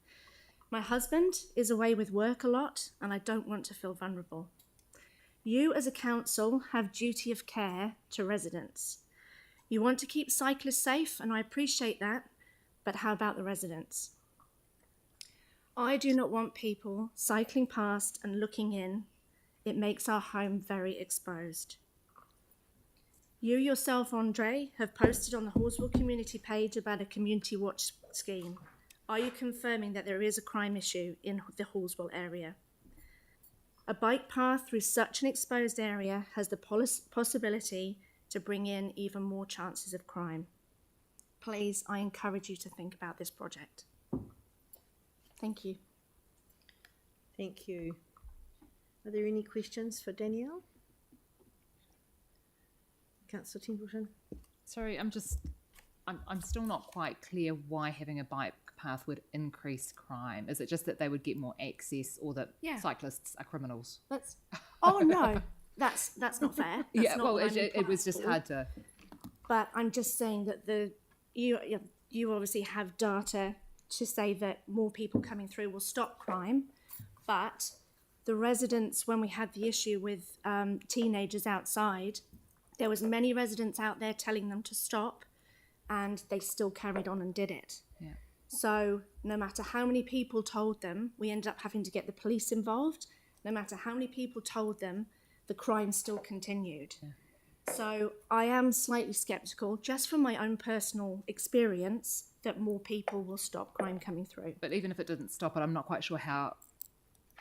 Speaker 15: My husband is away with work a lot, and I don't want to feel vulnerable. You as a council have duty of care to residents. You want to keep cyclists safe, and I appreciate that, but how about the residents? I do not want people cycling past and looking in. It makes our home very exposed. You yourself, Andre, have posted on the Hallsville community page about a community watch scheme. Are you confirming that there is a crime issue in the Hallsville area? A bike path through such an exposed area has the possibility to bring in even more chances of crime. Please, I encourage you to think about this project. Thank you.
Speaker 1: Thank you. Are there any questions for Danielle? Councillor Templeton.
Speaker 2: Sorry, I'm still not quite clear why having a bike path would increase crime. Is it just that they would get more access, or that cyclists are criminals?
Speaker 15: Oh no, that's not fair. That's not
Speaker 2: well,
Speaker 15: what I'm
Speaker 2: it was just
Speaker 15: implying.
Speaker 2: hard to.
Speaker 15: But I'm just saying that you obviously have data to say that more people coming through will stop crime, but the residents, when we had the issue with teenagers outside, there was many residents out there telling them to stop, and they still carried on and did it.
Speaker 2: Yeah.
Speaker 15: So no matter how many people told them, we ended up having to get the police involved. No matter how many people told them, the crime still continued. Yeah. So I am slightly sceptical, just from my own personal experience, that more people will stop crime coming through.
Speaker 2: But even if it didn't stop it, I'm not quite sure how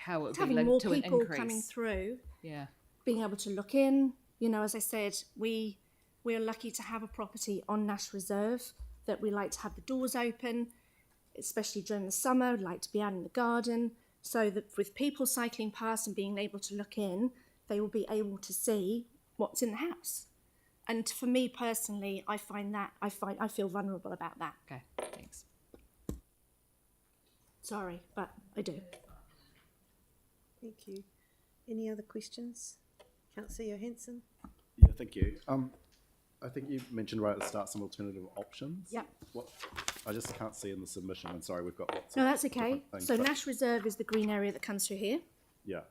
Speaker 2: it would be
Speaker 15: having
Speaker 2: linked
Speaker 15: more
Speaker 2: to an
Speaker 15: people
Speaker 2: increase.
Speaker 15: coming through,
Speaker 2: Yeah.
Speaker 15: being able to look in. You know, as I said, we're lucky to have a property on Nash Reserve that we like to have the doors open, especially during the summer. We'd like to be out in the garden, so that with people cycling past and being able to look in, they will be able to see what's in the house. And for me personally, I feel vulnerable about that.
Speaker 2: Okay, thanks.
Speaker 15: Sorry, but I do.
Speaker 1: Thank you. Any other questions? Councillor Johansson?
Speaker 4: Yeah, thank you. I think you mentioned right at the start some alternative options.
Speaker 15: Yep.
Speaker 4: What I just can't see in the submission, and sorry, we've got lots
Speaker 15: No,
Speaker 4: of
Speaker 15: that's okay.
Speaker 4: different things,
Speaker 15: So
Speaker 4: but-
Speaker 15: Nash Reserve is the green area that comes through here.
Speaker 4: Yeah.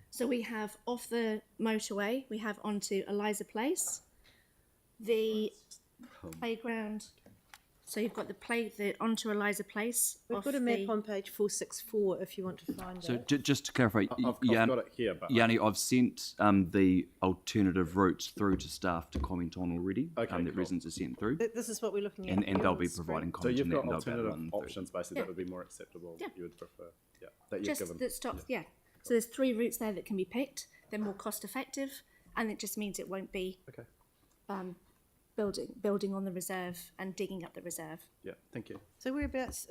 Speaker 15: So we have off the motorway, we have onto Eliza Place, the playground. So you've got the onto Eliza Place.
Speaker 1: We've
Speaker 15: off
Speaker 1: got a map
Speaker 15: the-
Speaker 1: on page 464 if you want to find
Speaker 16: So
Speaker 1: it.
Speaker 16: just to clarify,
Speaker 4: I've got it here, but
Speaker 16: Yanni, I've sent the alternative routes through to staff to comment on already.
Speaker 4: Okay,
Speaker 16: that
Speaker 4: cool.
Speaker 16: residents are sent through,
Speaker 1: This is what we're looking at.
Speaker 16: and
Speaker 1: here
Speaker 16: they'll
Speaker 1: on
Speaker 16: be
Speaker 1: the screen.
Speaker 16: providing
Speaker 4: so
Speaker 16: comment
Speaker 4: you've
Speaker 16: on that,
Speaker 4: got
Speaker 16: and they'll be able to
Speaker 4: alternative
Speaker 16: run through.
Speaker 4: options basically
Speaker 15: Yeah.
Speaker 4: that would be more acceptable.
Speaker 15: Yeah.
Speaker 4: You would prefer. Yeah. That you've
Speaker 15: Just
Speaker 4: given.
Speaker 15: that stops, yeah. So there's 3 routes there that can be picked. They're more cost effective, and it just means it won't be
Speaker 4: Okay.
Speaker 15: building on the reserve and digging up the reserve.
Speaker 4: Yeah, thank you.
Speaker 1: So whereabouts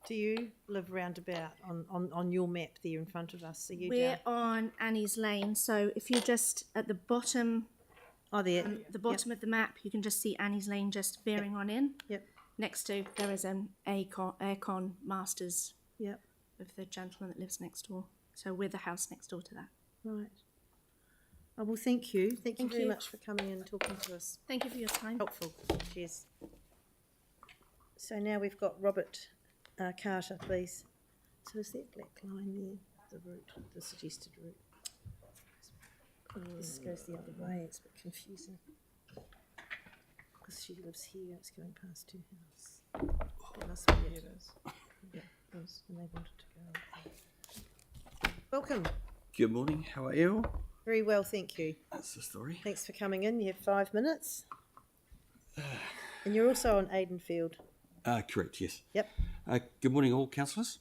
Speaker 1: do you live roundabout on your map there in front of us? Are you
Speaker 15: We're
Speaker 1: down?
Speaker 15: on Annie's Lane, so if you're just at the bottom, the bottom of the map, you can just see Annie's Lane just bearing on in.
Speaker 1: Yep.
Speaker 15: Next to there is an aircon masters.
Speaker 1: Yep.
Speaker 15: Of the gentleman that lives next door. So we're the house next door to that.
Speaker 1: Right. Oh, well, thank you. Thank you
Speaker 15: Thank
Speaker 1: very
Speaker 15: you.
Speaker 1: much for coming and talking to us.
Speaker 15: Thank you for your time.
Speaker 1: Helpful. Cheers. So now we've got Robert Carter, please. So is that black line there, the route, the suggested route? This goes the other way. It's a bit confusing. Because she lives here, it's going past her house. It must be it. Yeah, it is, and they wanted to go. Welcome.
Speaker 17: Good morning, how are you?
Speaker 1: Very well, thank you.
Speaker 17: That's the story.
Speaker 1: Thanks for coming in. You have 5 minutes. And you're also on Aidenfield.
Speaker 17: Correct, yes.
Speaker 1: Yep.
Speaker 17: Good morning, all councillors.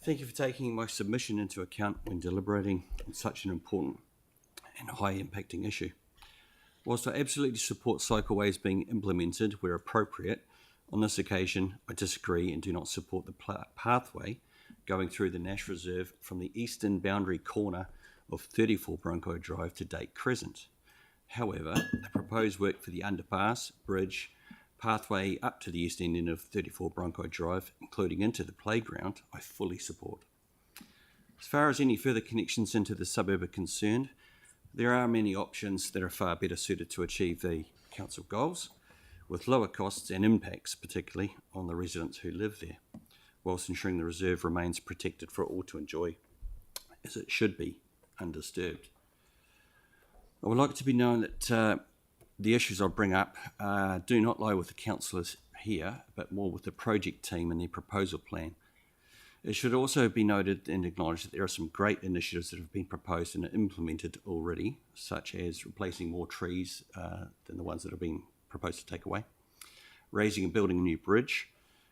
Speaker 17: Thank you for taking my submission into account when deliberating on such an important and high impacting issue. Whilst I absolutely support cycleways being implemented where appropriate, on this occasion I disagree and do not support the pathway going through the Nash Reserve from the eastern boundary corner of 34 Bronco Drive to Date Crescent. However, the proposed work for the underpass, bridge, pathway up to the eastern end of 34 Bronco Drive, including into the playground, I fully support. As far as any further connections into the suburb are concerned, there are many options that are far better suited to achieve the council goals, with lower costs and impacts, particularly on the residents who live there, whilst ensuring the reserve remains protected for all to enjoy, as it should be, undisturbed. I would like it to be known that the issues I bring up do not lie with the councillors here, but more with the project team and their proposal plan. It should also be noted and acknowledged that there are some great initiatives that have been proposed and implemented already, such as replacing more trees than the ones that have been proposed to take away, raising and building a new bridge,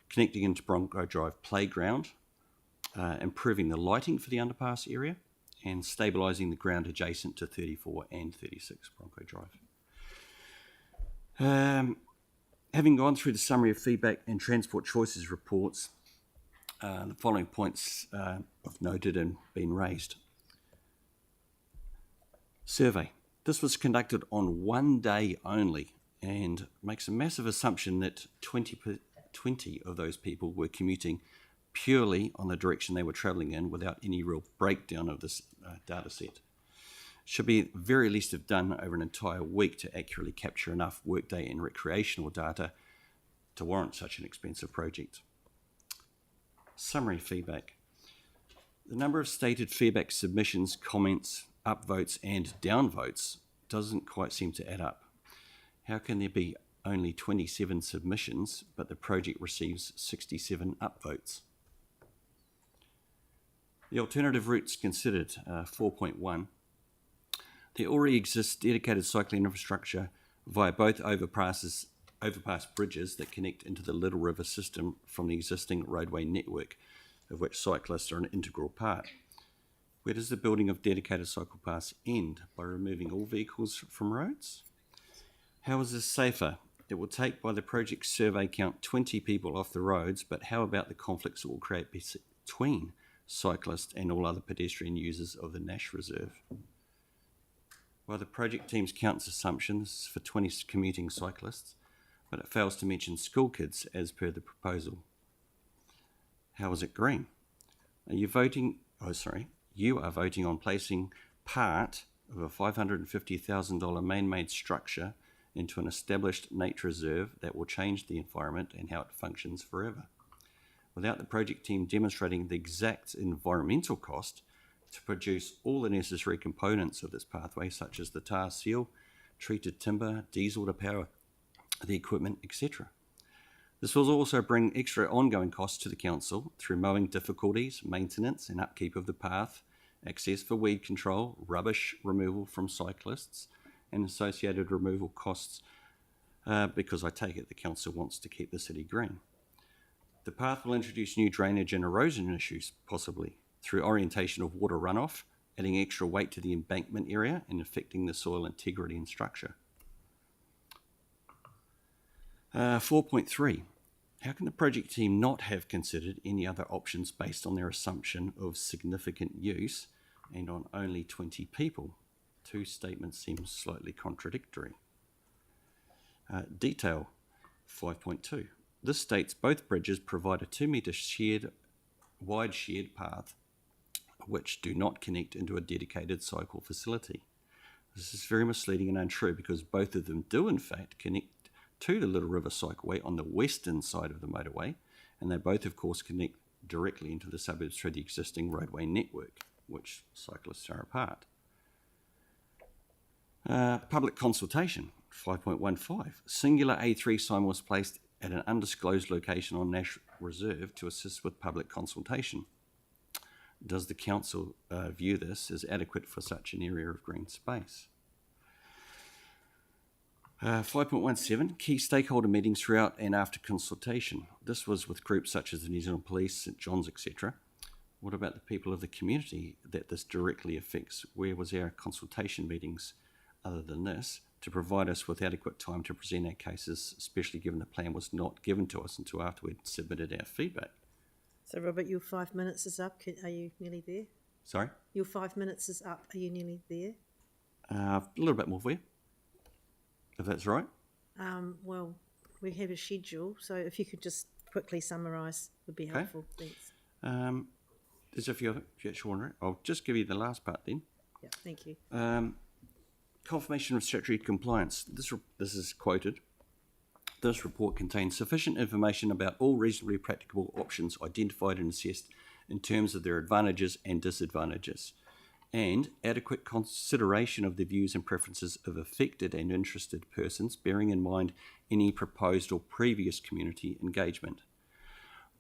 Speaker 17: connecting into Bronco Drive playground, improving the lighting for the underpass area, and stabilising the ground adjacent to 34 and 36 Bronco Drive. Having gone through the summary of feedback and transport choices reports, the following points I've noted and been raised. Survey. This was conducted on 1 day only and makes a massive assumption that 20 of those people were commuting purely on the direction they were travelling in without any real breakdown of this data set. Should be at the very least have done over an entire week to accurately capture enough workday and recreational data to warrant such an expensive project. Summary feedback. The number of stated feedback submissions, comments, upvotes and downvotes doesn't quite seem to add up. How can there be only 27 submissions but the project receives 67 upvotes? The alternative routes considered, 4.1. There already exists dedicated cycling infrastructure via both overpass bridges that connect into the Little River system from the existing roadway network, of which cyclists are an integral part. Where does the building of dedicated cycle paths end? By removing all vehicles from roads? How is this safer? It will take, by the project survey count, 20 people off the roads, but how about the conflicts it will create between cyclists and all other pedestrian users of the Nash Reserve? While the project team's counts assumptions is for 20 commuting cyclists, but it fails to mention school kids as per the proposal. How is it green? You are voting on placing part of a $550,000 man-made structure into an established nature reserve that will change the environment and how it functions forever, without the project team demonstrating the exact environmental cost to produce all the necessary components of this pathway, such as the tar seal, treated timber, diesel to power the equipment, etc. This will also bring extra ongoing costs to the council through mowing difficulties, maintenance and upkeep of the path, access for weed control, rubbish removal from cyclists, and associated removal costs, because I take it the council wants to keep the city green. The path will introduce new drainage and erosion issues, possibly, through orientation of water runoff, adding extra weight to the embankment area and affecting the soil integrity and structure. 4.3. How can the project team not have considered any other options based on their assumption of significant use and on only 20 people? Two statements seem slightly contradictory. Detail 5.2. This states both bridges provide a 2 metre wide shared path which do not connect into a dedicated cycle facility. This is very misleading and untrue because both of them do in fact connect to the Little River Cycleway on the western side of the motorway, and they both of course connect directly into the suburbs through the existing roadway network, which cyclists are a part. Public consultation, 5.15. Singular A3 sign was placed at an undisclosed location on Nash Reserve to assist with public consultation. Does the council view this as adequate for such an area of green space? 5.17, key stakeholder meetings throughout and after consultation. This was with groups such as the New Zealand Police, St John's, etc. What about the people of the community that this directly affects? Where was our consultation meetings other than this to provide us with adequate time to present our cases, especially given the plan was not given to us until after we'd submitted our feedback?
Speaker 1: So, Robert, your 5 minutes is up. Are you nearly there?
Speaker 17: Sorry?
Speaker 1: Your 5 minutes is up. Are you nearly there?
Speaker 17: A little bit more for you, if that's right.
Speaker 1: Well, we have a schedule, so if you could just quickly summarise, would be helpful. Thanks.
Speaker 17: There's a few wondering. I'll just give you the last part then.
Speaker 1: Yeah, thank you.
Speaker 17: Confirmation of statutory compliance. This is quoted. This report contains sufficient information about all reasonably practicable options identified and assessed in terms of their advantages and disadvantages, and adequate consideration of the views and preferences of affected and interested persons, bearing in mind any proposed or previous community engagement.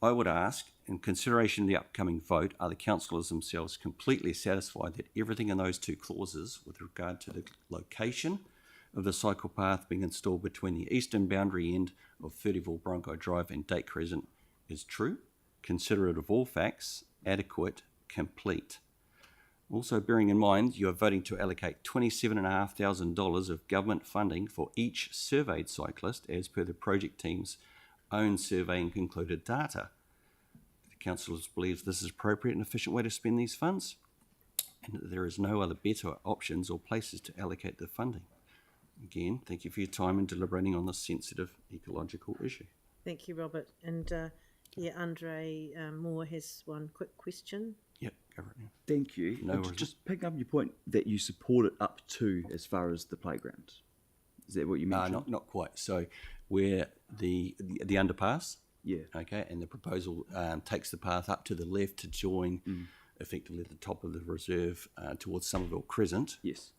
Speaker 17: I would ask, in consideration of the upcoming vote, are the councillors themselves completely satisfied that everything in those two clauses with regard to the location of the cycle path being installed between the eastern boundary end of 34 Bronco Drive and Date Crescent is true, considerate of all facts, adequate, complete? Also bearing in mind you are voting to allocate $27,500 of government funding for each surveyed cyclist as per the project team's own survey and concluded data. The councillors believe this is appropriate and efficient way to spend these funds, and that there is no other better options or places to allocate the funding. Again, thank you for your time in deliberating on this sensitive ecological issue.
Speaker 1: Thank you, Robert. And Andre Moore has one quick question.
Speaker 17: Yep, go right now.
Speaker 16: Thank you.
Speaker 17: No worries.
Speaker 16: Just picking up your point that you support it up to as far as the playground. Is that what you mentioned?
Speaker 17: Not quite. So where the underpass,
Speaker 16: yeah,
Speaker 17: okay, and the proposal takes the path up to the left to join effectively at the top of the reserve towards Somerville Crescent.
Speaker 16: Yes.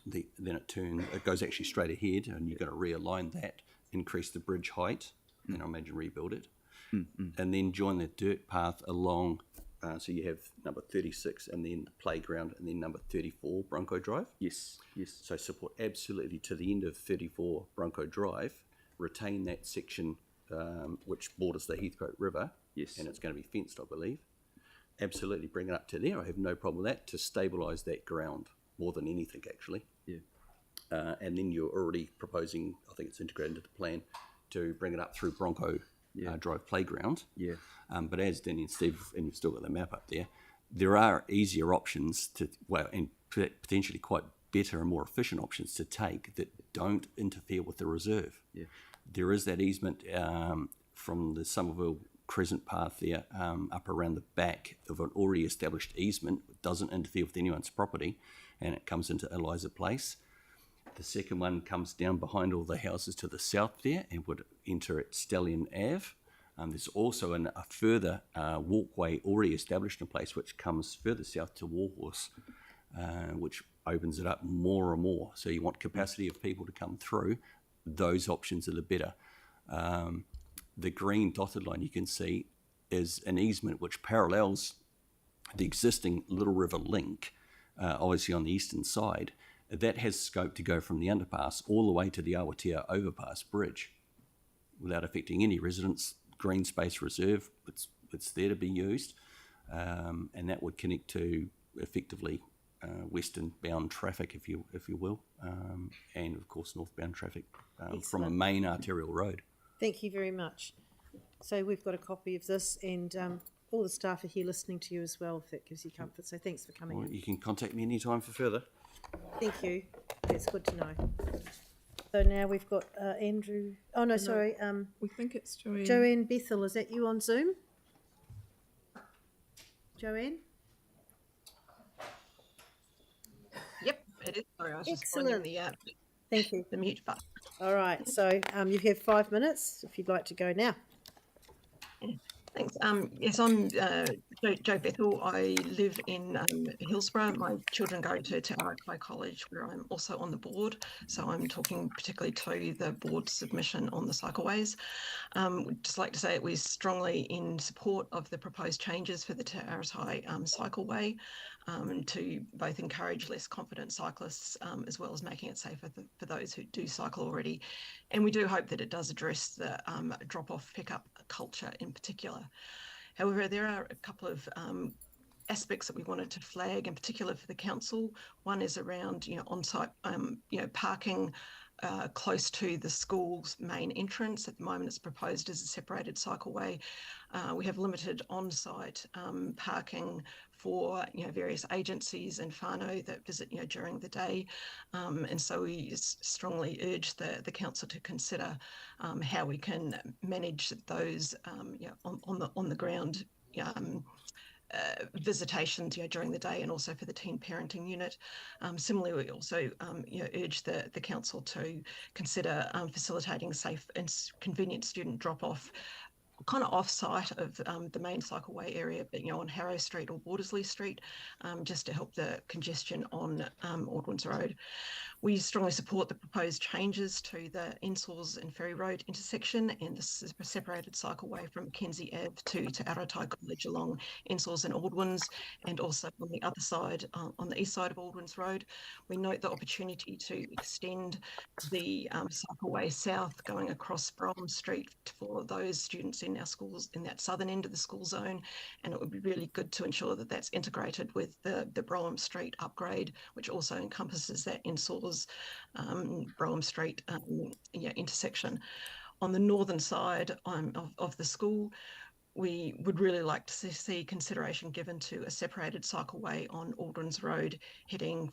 Speaker 17: Then it goes actually straight ahead, and you've got to realign that, increase the bridge height, and I imagine rebuild it, and then join the dirt path along. So you have number 36, and then the playground, and then number 34 Bronco Drive.
Speaker 16: Yes, yes.
Speaker 17: So support absolutely to the end of 34 Bronco Drive, retain that section which borders the Heathcote River.
Speaker 16: Yes.
Speaker 17: And it's going to be fenced, I believe. Absolutely bring it up to there. I have no problem with that, to stabilise that ground more than anything, actually.
Speaker 16: Yeah.
Speaker 17: And then you're already proposing, I think it's integrated into the plan, to bring it up through Bronco Drive Playground.
Speaker 16: Yeah.
Speaker 17: But as Danny and Steve, and you've still got the map up there are easier options to, and potentially quite better and more efficient options to take that don't interfere with the reserve.
Speaker 16: Yeah.
Speaker 17: There is that easement from the Somerville Crescent path there up around the back of an already established easement. It doesn't interfere with anyone's property, and it comes into Eliza Place. The second one comes down behind all the houses to the south there and would enter at Stallion Ave. There's also a further walkway already established in place which comes further south to Warhorse, which opens it up more and more. So you want capacity of people to come through. Those options are the better. The green dotted line you can see is an easement which parallels the existing Little River link, obviously on the eastern side. That has scope to go from the underpass all the way to the Awatea overpass bridge without affecting any residents. Green space reserve, it's there to be used, and that would connect to effectively western bound traffic, if you will, and of course northbound traffic from a main arterial road.
Speaker 1: Thank you very much. So we've got a copy of this, and all the staff are here listening to you as well, if that gives you comfort. So thanks for coming
Speaker 17: Well,
Speaker 1: in.
Speaker 17: you can contact me anytime for further.
Speaker 1: Thank you. That's good to know. So now we've got Andrew. Oh no, sorry.
Speaker 5: We think it's Joanne.
Speaker 1: Joanne Bethel, is that you on Zoom? Joanne?
Speaker 18: Yep, it is. Sorry, I was just
Speaker 1: Excellent.
Speaker 18: finding
Speaker 1: Thank you.
Speaker 18: the mute button.
Speaker 1: All right. So you have 5 minutes if you'd like to go now.
Speaker 18: Thanks. Yes, I'm Jo Bethel. I live in Hillsborough. My children go to Arakai College, where I'm also on the board. So I'm talking particularly to the board submission on the cycleways. We'd just like to say that we're strongly in support of the proposed changes for the Te Aratai cycleway to both encourage less confident cyclists as well as making it safer for those who do cycle already. And we do hope that it does address the drop-off pickup culture in particular. However, there are a couple of aspects that we wanted to flag, in particular for the council. One is around, on-site, parking close to the school's main entrance. At the moment, it's proposed as a separated cycleway. We have limited on-site parking for various agencies and whānau that visit during the day, and so we strongly urge the council to consider how we can manage those on the ground visitations during the day, and also for the teen parenting unit. Similarly, we also urge the council to consider facilitating safe and convenient student drop-off kind of off-site of the main cycleway area, but on Harrow Street or Bordersley Street, just to help the congestion on Aldwins Road. We strongly support the proposed changes to the Ensours and Ferry Road intersection and the separated cycleway from Mackenzie Ave to Aratai College along Ensours and Aldwins, and also on the other side, on the east side of Aldwins Road. We note the opportunity to extend the cycleway south going across Brougham Street for those students in our schools in that southern end of the school zone, and it would be really good to ensure that that's integrated with the Brougham Street upgrade, which also encompasses that Ensours Brougham Street intersection. On the northern side of the school, we would really like to see consideration given to a separated cycleway on Aldwins Road heading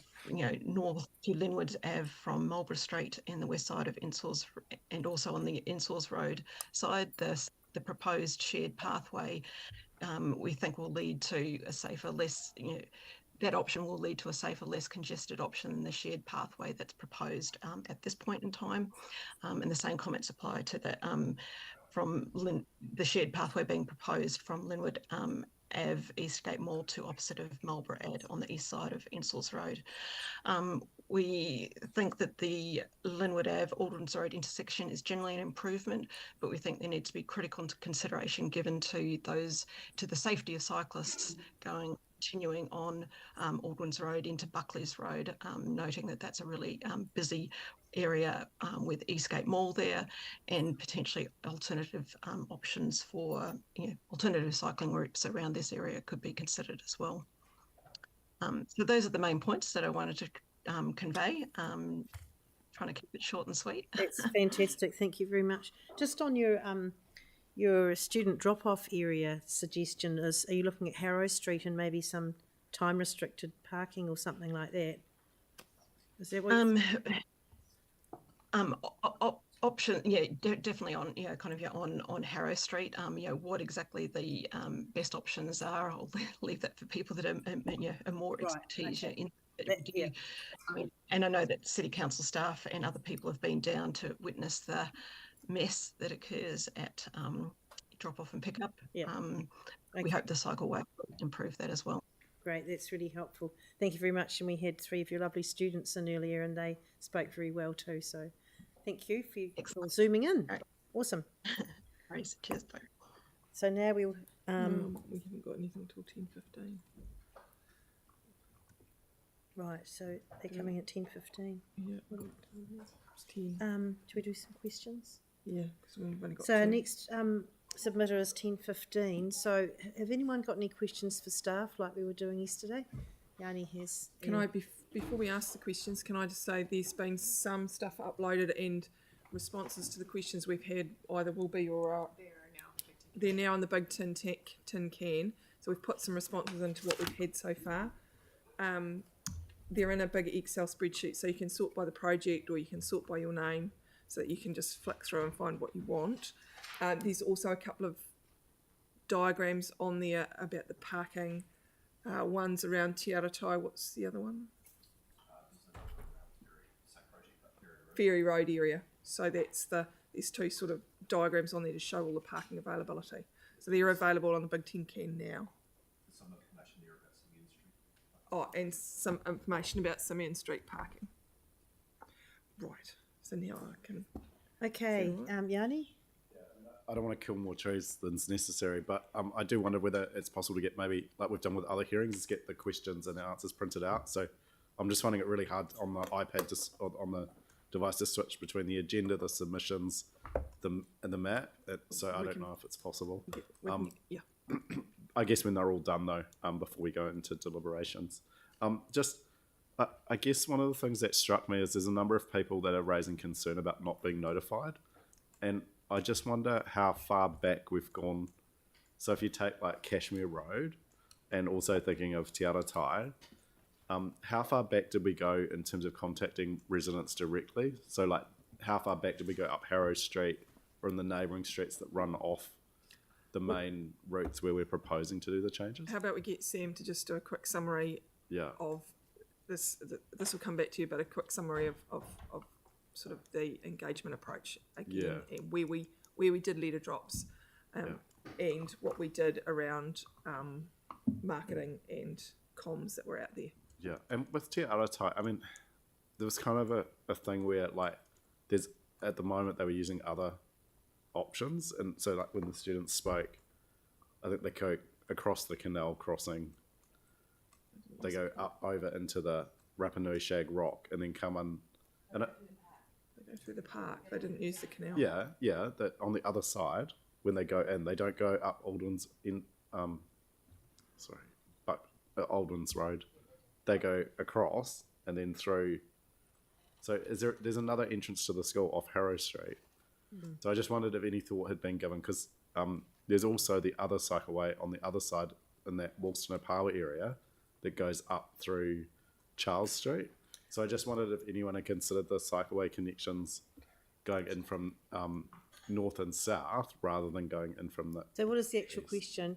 Speaker 18: north to Linwood Ave from Marlborough Street and the west side of Ensours, and also on the Ensours Road side, the proposed shared pathway we think will lead to a safer, less that option will lead to a safer, less congested option than the shared pathway that's proposed at this point in time. And the same comments apply to the shared pathway being proposed from Linwood Ave, Eastgate Mall to opposite of Marlborough Ave on the east side of Ensours Road. We think that the Linwood Ave Aldwins Road intersection is generally an improvement, but we think there needs to be critical consideration given to the safety of cyclists continuing on Aldwins Road into Buckley's Road, noting that that's a really busy area with Eastgate Mall there, and potentially alternative options for alternative cycling routes around this area could be considered as well. So those are the main points that I wanted to convey. Trying to keep it short and sweet.
Speaker 1: That's fantastic. Thank you very much. Just on your student drop-off area suggestion, are you looking at Harrow Street and maybe some time-restricted parking or something like that? Is that what
Speaker 18: option, definitely on on Harrow Street. What exactly the best options are, I'll leave that for people that are more expertise in. And I know that City Council staff and other people have been down to witness the mess that occurs at drop-off and pick-up. We hope the cycleway will improve that as well.
Speaker 1: Great, that's really helpful. Thank you very much. And we had 3 of your lovely students in earlier, and they spoke very well too. So thank you for zooming in. Right. Awesome.
Speaker 18: Cheers.
Speaker 1: So now we'll...
Speaker 5: we haven't got anything till 10:15.
Speaker 1: Right, so they're coming at 10:15.
Speaker 5: Yeah. It's 10.
Speaker 1: Do we do some questions?
Speaker 5: Yeah, because we've only got
Speaker 1: So our
Speaker 5: 10.
Speaker 1: next submitter is 10:15. So have anyone got any questions for staff like we were doing yesterday? Yanni has.
Speaker 5: Can I, before we ask the questions, can I just say there's been some stuff uploaded and responses to the questions we've had either will be or are. They're now in the big tin can. So we've put some responses into what we've had so far. They're in a big Excel spreadsheet, so you can sort by the project or you can sort by your name, so that you can just flick through and find what you want. There's also a couple of diagrams on there about the parking. One's around Te Aratai. What's the other one? Ferry Road area. So there's two sort of diagrams on there to show all the parking availability. So they're available on the big tin can now.
Speaker 19: Some information there about Simeon Street.
Speaker 5: Oh, and some information about Simeon Street parking. Right. So now I can.
Speaker 1: Okay, Yanni?
Speaker 4: I don't want to kill more trees than's necessary, but I do wonder whether it's possible to get maybe, like we've done with other hearings, is get the questions and the answers printed out. So I'm just finding it really hard on the iPad, on the device, to switch between the agenda, the submissions, and the map. So I don't know if it's possible.
Speaker 5: Yeah.
Speaker 4: I guess when they're all done though, before we go into deliberations. I guess one of the things that struck me is there's a number of people that are raising concern about not being notified, and I just wonder how far back we've gone. So if you take like Cashmere Road, and also thinking of Te Aratai, how far back did we go in terms of contacting residents directly? So like, how far back did we go up Harrow Street or in the neighbouring streets that run off the main routes where we're proposing to do the changes?
Speaker 5: How about we get Sam to just do a quick summary of this? This will come back to you, but a quick summary of sort of the engagement approach again, and where we did letter drops, and what we did around marketing and comms that were out there.
Speaker 4: Yeah, and with Te Aratai, I mean, there was kind of a thing where like there's at the moment they were using other options, and so like when the students spoke, I think they go across the canal crossing, they go up over into the Rapanui Shag Rock and then come in, and
Speaker 5: they go through the park. They didn't use the canal.
Speaker 4: Yeah, that on the other side when they go in, they don't go up Aldwin's Aldwin's Road. They go across and then through. So there's another entrance to the school off Harrow Street. So I just wondered if any thought had been given, because there's also the other cycleway on the other side in that Woolston-Opawa area that goes up through Charles Street. So I just wondered if anyone had considered the cycleway connections going in from north and south rather than going in from the.
Speaker 1: So what is the actual question?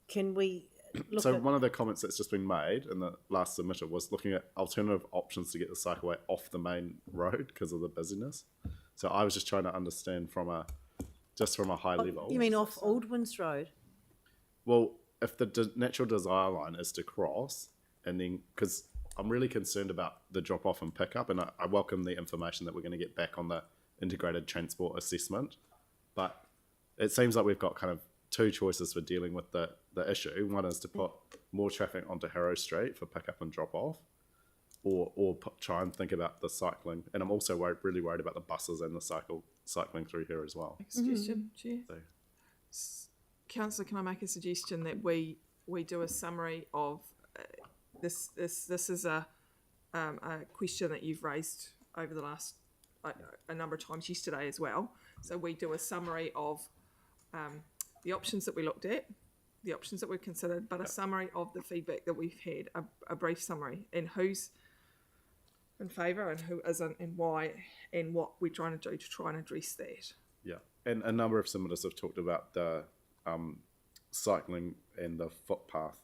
Speaker 1: Can we look
Speaker 4: So
Speaker 1: at...
Speaker 4: one of the comments that's just been made in the last submitter was looking at alternative options to get the cycleway off the main road because of the busyness. So I was just trying to understand from a high level.
Speaker 1: You mean off Aldwin's Road?
Speaker 4: Well, if the natural desire line is to cross, and then because I'm really concerned about the drop off and pick up, and I welcome the information that we're going to get back on the integrated transport assessment, but it seems like we've got kind of two choices for dealing with the issue. One is to put more traffic onto Harrow Street for pick up and drop off, or try and think about the cycling. And I'm also really worried about the buses and the cycling through here as well.
Speaker 5: Suggestion, Chair. Councillor, can I make a suggestion that we do a summary of this? This is a question that you've raised over the last a number of times yesterday as well. So we do a summary of the options that we looked at, the options that we've considered, but a summary of the feedback that we've had, a brief summary, and who's in favour and who isn't, and why, and what we're trying to do to try and address that.
Speaker 4: Yeah, and a number of submitters have talked about the cycling and the footpath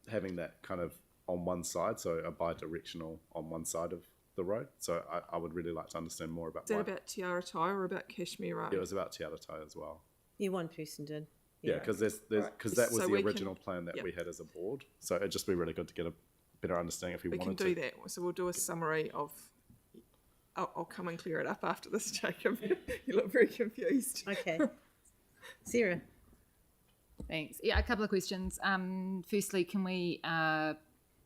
Speaker 4: having that kind of on one side, so a bi-directional on one side of the road. So I would really like to understand more about
Speaker 5: Is that about Te Aratai or about Cashmere Road?
Speaker 4: It was about Te Aratai as well.
Speaker 1: Yeah, one person did.
Speaker 4: Yeah, because that was
Speaker 5: So
Speaker 4: the
Speaker 5: we
Speaker 4: original
Speaker 5: can-
Speaker 4: plan that
Speaker 5: yep.
Speaker 4: we had as a board. So it'd just be really good to get a better understanding if we
Speaker 5: We can
Speaker 4: wanted
Speaker 5: do
Speaker 4: to.
Speaker 5: that. So we'll do a summary of. I'll come and clear it up after this, Jacob. You look very confused.
Speaker 1: Okay. Sarah.
Speaker 2: Thanks. Yeah, a couple of questions. Firstly, can we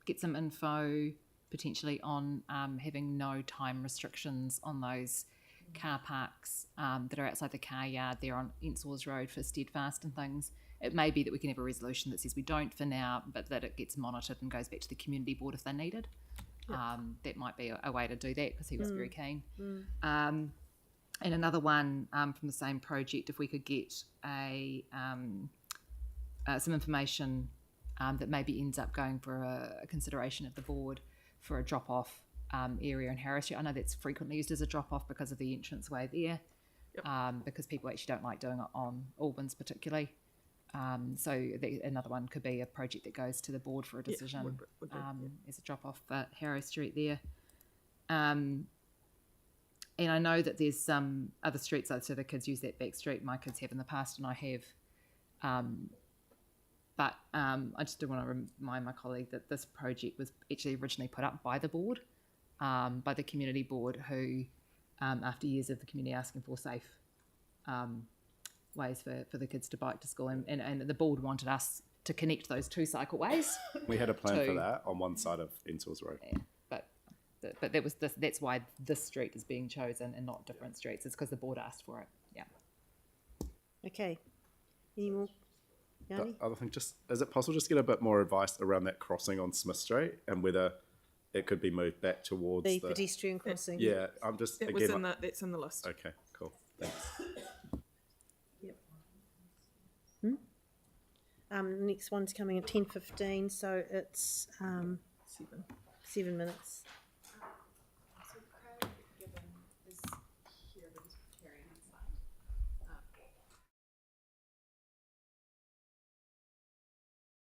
Speaker 2: get some info potentially on having no time restrictions on those car parks that are outside the car yard there on Ensor's Road for Steadfast and things? It may be that we can have a resolution that says we don't for now, but that it gets monitored and goes back to the community board if they're needed. That might be a way to do that because he was very keen.
Speaker 1: Mm.
Speaker 2: And another one from the same project, if we could get some information that maybe ends up going for a consideration of the board for a drop-off area in Harris Street. I know that's frequently used as a drop-off because of the entranceway there, because people actually don't like doing it on Albans particularly. So another one could be a project that goes to the board for a decision
Speaker 5: would be,
Speaker 2: as a drop-off for Harrow Street there. And I know that there's some other streets, so the kids use that back street. My kids have in the past, and I have. But I just do want to remind my colleague that this project was actually originally put up by the board, by the community board, who, after years of the community asking for safe ways for the kids to bike to school, and the board wanted us to connect those two cycleways.
Speaker 4: We had a plan for that on one side of Entils Road.
Speaker 2: Yeah, but that was that's why this street is being chosen and not different streets. It's because the board asked for it. Yeah.
Speaker 1: Okay. Any more? Yanni?
Speaker 4: The other thing, just is it possible just to get a bit more advice around that crossing on Smith Street and whether it could be moved back towards
Speaker 1: the pedestrian crossing.
Speaker 4: Yeah, I'm just
Speaker 5: it's in the list.
Speaker 4: Okay, cool. Thanks.
Speaker 1: Yep. Next one's coming at 10:15, so it's 7 minutes.